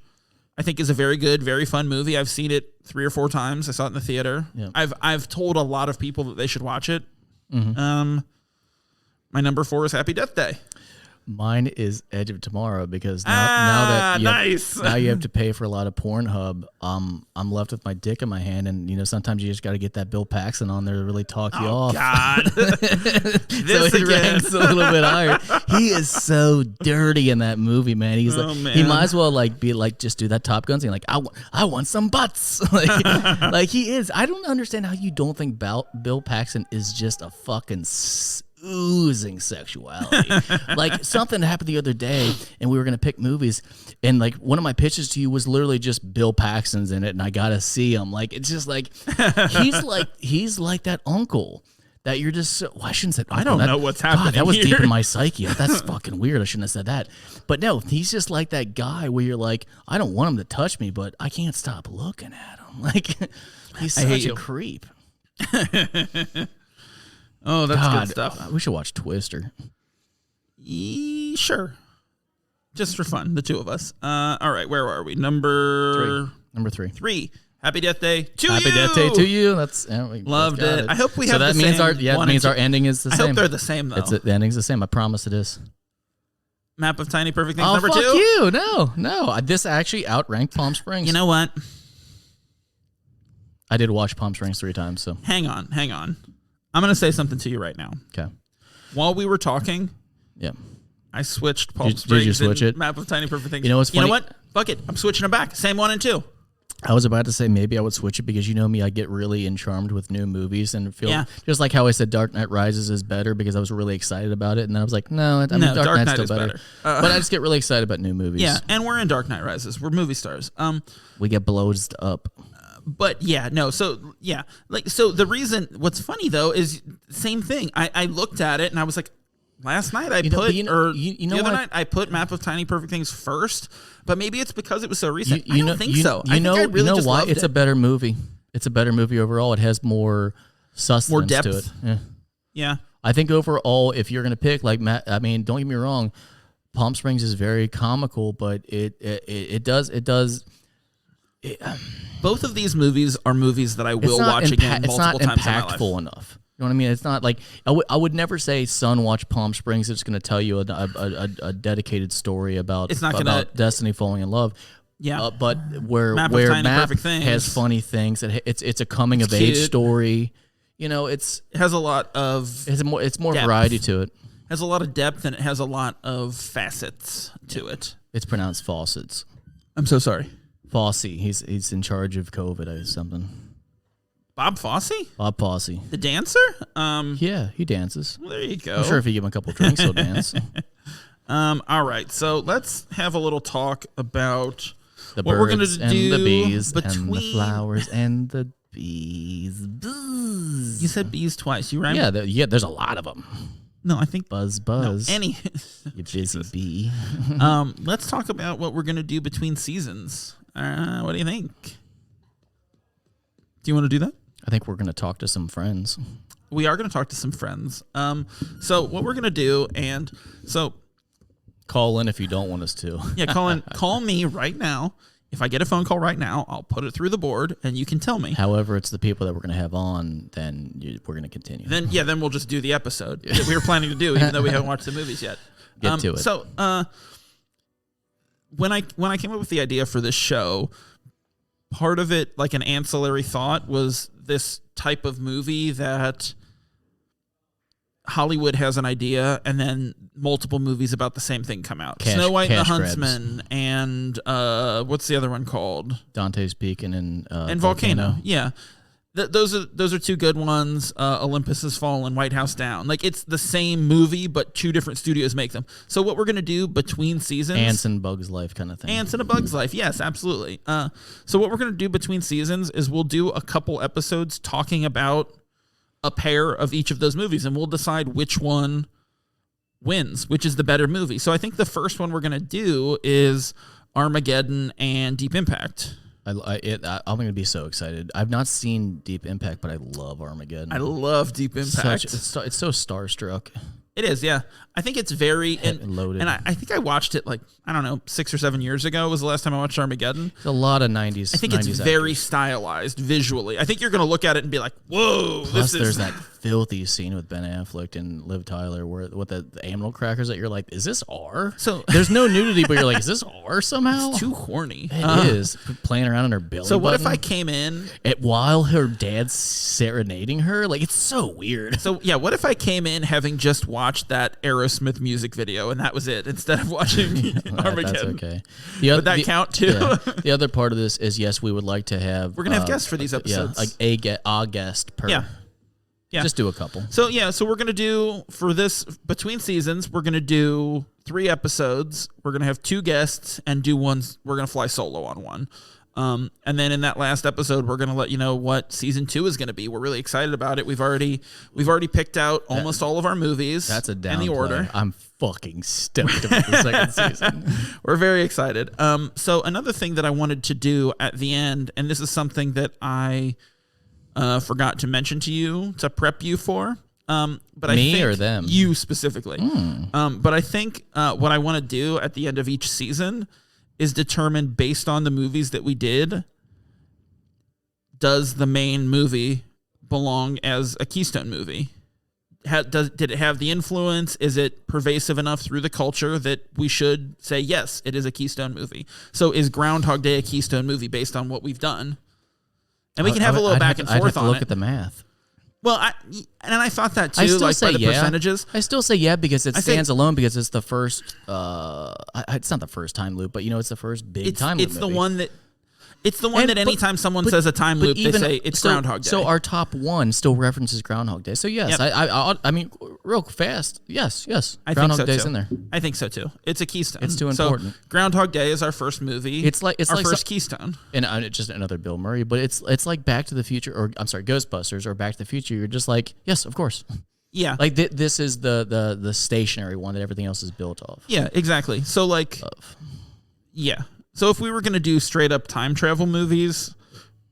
I think is a very good, very fun movie. I've seen it 3 or 4 times. I saw it in the theater. Yeah. I've told a lot of people that they should watch it. Mm-hmm. My number 4 is Happy Death Day. Mine is Edge of Tomorrow because now you have to pay for a lot of Pornhub. I'm left with my dick in my hand, and sometimes you just got to get that Bill Paxton on there to really talk you off. God, So it ranks a little bit higher. He is so dirty in that movie, man. He's he might as well be like just do that Top Gun thing. Like I want some butts. like he is. I don't understand how you don't think Bill Paxton is just a fucking oozing sexuality. Like something happened the other day, and we were gonna pick movies, and like one of my pitches to you was literally just Bill Paxton's in it, and I gotta see him. Like it's just like he's like that uncle that you're just. Well, I shouldn't say. I don't know what's happening. God, that was here. deep in my psyche. That's fucking weird. I shouldn't have said that. But no, he's just like that guy where you're like, I don't want him to touch me, but I can't stop looking at him. Like he's such a creep. Oh, that's good stuff. We should watch Twister. Sure. Just for fun, the two of us. All right, where are we? Number 3. 3. Happy Death Day to you. Happy Death Day to you. That's loved it. I hope we have. So that the means same our ending is the same. I hope they're the same though. The ending's the same. I promise it is. Map of Tiny Perfect Things. Oh, number fuck 2. you! No. This actually outranked Palm Springs. You know what? I did watch Palm Springs 3 times. So hang on. I'm going to say something to you right now. Okay. While we were talking, yeah, I switched Palm Springs. Did you switch it? Map of Tiny Perfect Things. You know what's funny? You know what? Fuck it. I'm switching them back. Same 1 and 2. I was about to say maybe I would switch it because you know me, I get really charmed with new movies and feel just like how I said Dark Knight Rises is better because I was really excited about it, and then I was like, Dark Knight's still better. But I just get really excited about new movies. Yeah, and we're in Dark Knight Rises. We're movie stars. We get blowed up. But yeah, no. So yeah, so the reason. What's funny though is same thing. I looked at it and I was like, last night the other night I put Map of Tiny Perfect Things first. But maybe it's because it was so recent. I don't think so. I think I really just why? loved It's a better movie. It's a better movie overall. It has more sustenance, more depth to it. Yeah. I think overall, if you're gonna pick don't get me wrong, Palm Springs is very comical, but it does. Both of these movies are movies that I will watch again multiple times in my life. It's not impactful enough. You know what I mean? It's not like I would never say, son, watch Palm Springs. It's going to tell you a dedicated story about Destiny falling in love. Yeah, but where Map has funny things. It's a coming of age story. It has a lot of it's more depth. Variety to it. It has a lot of depth and it has a lot of facets to it. It's pronounced faucets. I'm so sorry. Fosse. He's in charge of COVID or something. Bob Fosse? Bob Fosse. The dancer? Yeah, he dances. Well, there you go. I'm sure if you give him a couple drinks, he'll dance. All right, so let's have a little talk about The what we're birds gonna and do the bees between and the flowers and the bees. Buzz. You said bees twice. You rhymed. Yeah, there's a lot of them. No, I think Buzz. no, You busy bee. let's talk about what we're gonna do between seasons. What do you think? Do you want to do that? I think we're gonna talk to some friends. We are gonna talk to some friends. So what we're gonna do, and so Call in if you don't want us to. yeah, call me right now. If I get a phone call right now, I'll put it through the board, and you can tell me. However, it's the people that we're going to have on, then we're going to continue. Then we'll just do the episode that we were planning to do, even though we haven't watched the movies yet. Get to it. So, when I came up with the idea for this show, part of it, like an ancillary thought, was this type of movie that Hollywood has an idea, and then multiple movies about the same thing come out. Snow White and the Huntsman, and what's the other one called? Dante's Peak and Volcano. Yeah, those are two good ones. Olympus Has Fallen, White House Down. Like, it's the same movie, but two different studios make them. So what we're gonna do between seasons? Ants and Bugs Life kind of thing. Ants and a Bug's Life. Yes, absolutely. So what we're gonna do between seasons is we'll do a couple episodes talking about a pair of each of those movies, and we'll decide which one wins, which is the better movie. So I think the first one we're going to do is Armageddon and Deep Impact. I'm going to be so excited. I've not seen Deep Impact, but I love Armageddon. I love Deep Impact. It's so starstruck. It is, yeah. I think it's very loaded. And I think I watched it 6 or 7 years ago was the last time I watched Armageddon. It's a lot of 90s. I think 90s it's very actors. stylized visually. I think you're going to look at it and be like, "Whoa!" Plus, there's that filthy scene with Ben Affleck and Liv Tyler where with the animal crackers that you're like, "Is this R?" So there's no nudity, but you're like, "Is this R somehow?" It's too horny. It is playing around in her belly. So what button if I came in while her dad's serenading her? Like, it's so weird. So yeah, what if I came in having just watched that Aerosmith music video and that was it instead of watching Armageddon? That's okay. Would that count too? Yeah. The other part of this is yes, we would like to have. We're gonna have guests for these episodes. Yeah, like a guest per. Yeah. Just do a couple. So we're gonna do for this between seasons. We're gonna do 3 episodes. We're gonna have 2 guests and do ones. We're gonna fly solo on one. And then in that last episode, we're going to let you know what season 2 is going to be. We're really excited about it. We've already picked out almost all of our movies. That's a downplay. In the order. I'm fucking stoked about the second season. We're very excited. So another thing that I wanted to do at the end, and this is something that I forgot to mention to you to prep you for. But I think or them? You specifically. But I think what I want to do at the end of each season is determined based on the movies that we did. Does the main movie belong as a Keystone movie? Did it have the influence? Is it pervasive enough through the culture that we should say, yes, it is a Keystone movie? So is Groundhog Day a Keystone movie based on what we've done? And we can have a little back and forth on it. Look at the math. Well, I thought that too, like by the percentages. I still say yeah because it stands alone because it's the first. It's not the first time loop, but it's the first big time loop. It's the one that. It's the one that anytime someone says a time loop, they say it's Groundhog Day. So our top one still references Groundhog Day. So yes, yep. I mean, real fast, yes. Groundhog Day's in there. I think so too. It's a Keystone. It's too important. So Groundhog Day is our first movie. It's our first Keystone. And just another Bill Murray, but it's like Back to the Future, or I'm sorry, Ghostbusters, or Back to the Future. You're just like, yes, of course. Yeah. Like this is the stationary one that everything else is built off. Yeah, exactly. So yeah. So if we were going to do straight up time travel movies,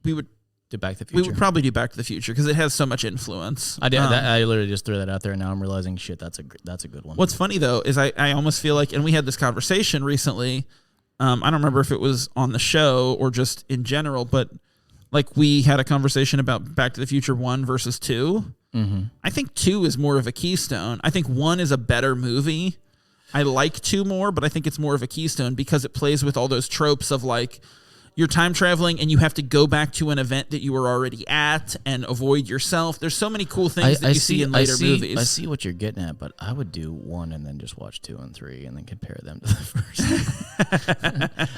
we would do Back to the Future. We would probably do Back to the Future because it has so much influence. I literally just threw that out there, and now I'm realizing, shit, that's a good one. What's funny though is I almost feel like, and we had this conversation recently. I don't remember if it was on the show or just in general, but like we had a conversation about Back to the Future 1 versus 2. Mm-hmm. I think 2 is more of a Keystone. I think 1 is a better movie. I like 2 more, but I think it's more of a Keystone because it plays with all those tropes of like you're time traveling and you have to go back to an event that you were already at and avoid yourself. There's so many cool things that you see in later movies. I see what you're getting at, but I would do 1 and then just watch 2 and 3 and then compare them to the first.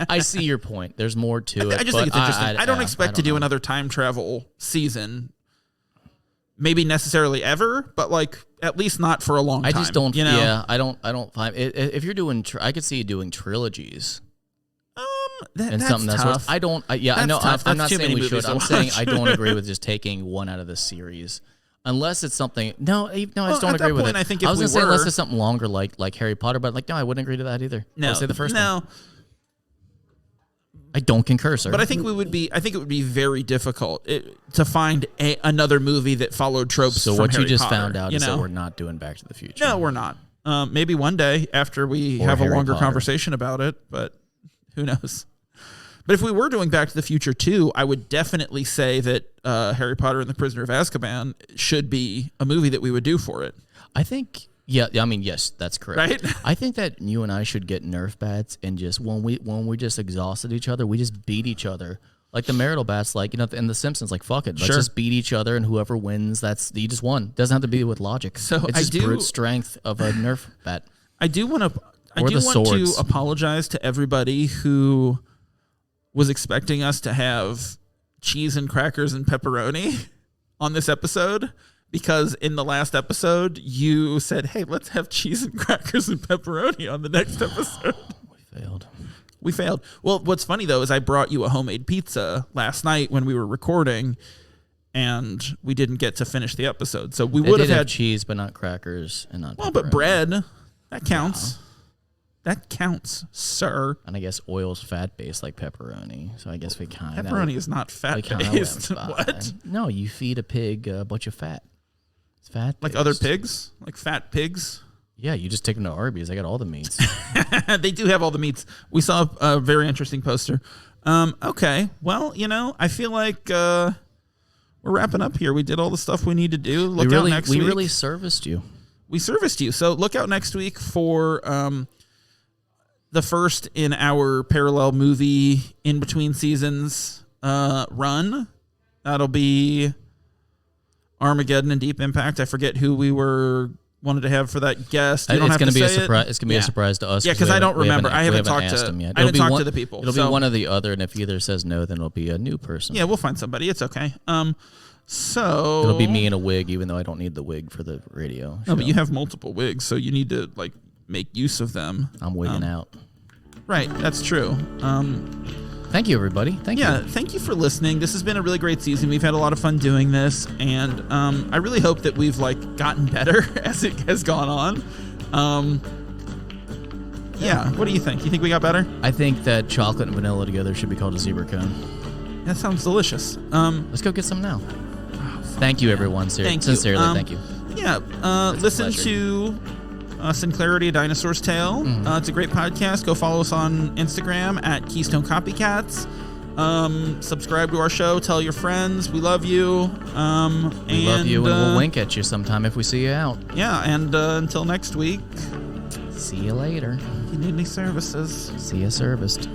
I see your point. There's more to it. I just think it's interesting. I don't expect to do another time travel season. Maybe necessarily ever, but like at least not for a long time. I just don't. Yeah, I don't find it. If you're doing, I could see you doing trilogies. and that's something tough. I know. Tough. I'm That's not too saying many we should. movies to I'm saying watch. I don't agree with just taking one out of the series, unless it's something. No, I just don't at agree that with point, it. I think if was we gonna say unless were- it's something longer, like Harry Potter, but no, I wouldn't agree to that either. I would say the first one. I don't concur, sir. But I think it would be very difficult to find another movie that followed tropes. So from what Harry you just Potter, found out you is know? that we're not doing Back to the Future. No, we're not. Maybe one day after we Or have a Harry longer Potter. conversation about it, but who knows? But if we were doing Back to the Future 2, I would definitely say that Harry Potter and the Prisoner of Azkaban should be a movie that we would do for it. I think. Yeah, I mean, yes, that's correct. Right? I think that you and I should get Nerf bats and just when we just exhausted each other, we just beat each other. Like the marital bats, like, you know, in The Simpsons, like, fuck it. Let's just beat each other, and whoever wins, you just won. Doesn't have to be with logic. So it's just brute strength of a Nerf bat. I do want to swords. apologize to everybody who was expecting us to have cheese and crackers and pepperoni on this episode, because in the last episode you said, "Hey, let's have cheese and crackers and pepperoni on the next episode." We failed. Well, what's funny though is I brought you a homemade pizza last night when we were recording, and we didn't get to finish the episode. So we would have had cheese, but not crackers and not. Well, but bread, that counts. Yeah. That counts, sir. And I guess oil's fat based like pepperoni. So I guess we kind of pepperoni is not fat based. What? No, you feed a pig a bunch of fat. It's fat. Like other pigs, like fat pigs. Yeah, you just take them to Arby's. I got all the meats. They do have all the meats. We saw a very interesting poster. Okay, well, you know, I feel like we're wrapping up here. We did all the stuff we need to do. Look out next week. We really serviced you. We serviced you. So look out next week for the first in our parallel movie in between seasons run. That'll be Armageddon and Deep Impact. I forget who we wanted to have for that guest. It's going to be a surprise. It's going to be a surprise to us. Yeah, because I don't remember. I haven't talked asked to them yet. I haven't talked to the people. It'll be one or the other, and if either says no, then it'll be a new person. Yeah, we'll find somebody. It's okay. So it'll be me in a wig, even though I don't need the wig for the radio show. No, but you have multiple wigs, so you need to like make use of them. I'm wigging out. Right, that's true. Thank you, everybody. Thank you. Yeah, thank you for listening. This has been a really great season. We've had a lot of fun doing this, and I really hope that we've like gotten better as it has gone on. Yeah, what do you think? You think we got better? I think that chocolate and vanilla together should be called a zebra cone. That sounds delicious. Let's go get some now. Thank you, everyone. Sincerely, thank you. Yeah, listen to Sinclarity, A Dinosaur's Tale. It's a great podcast. Go follow us on Instagram at Keystone Copycats. Subscribe to our show. Tell your friends. We love you. We love you, and we'll wink at you sometime if we see you out. Yeah, and until next week. See you later. If you need any services. See you serviced.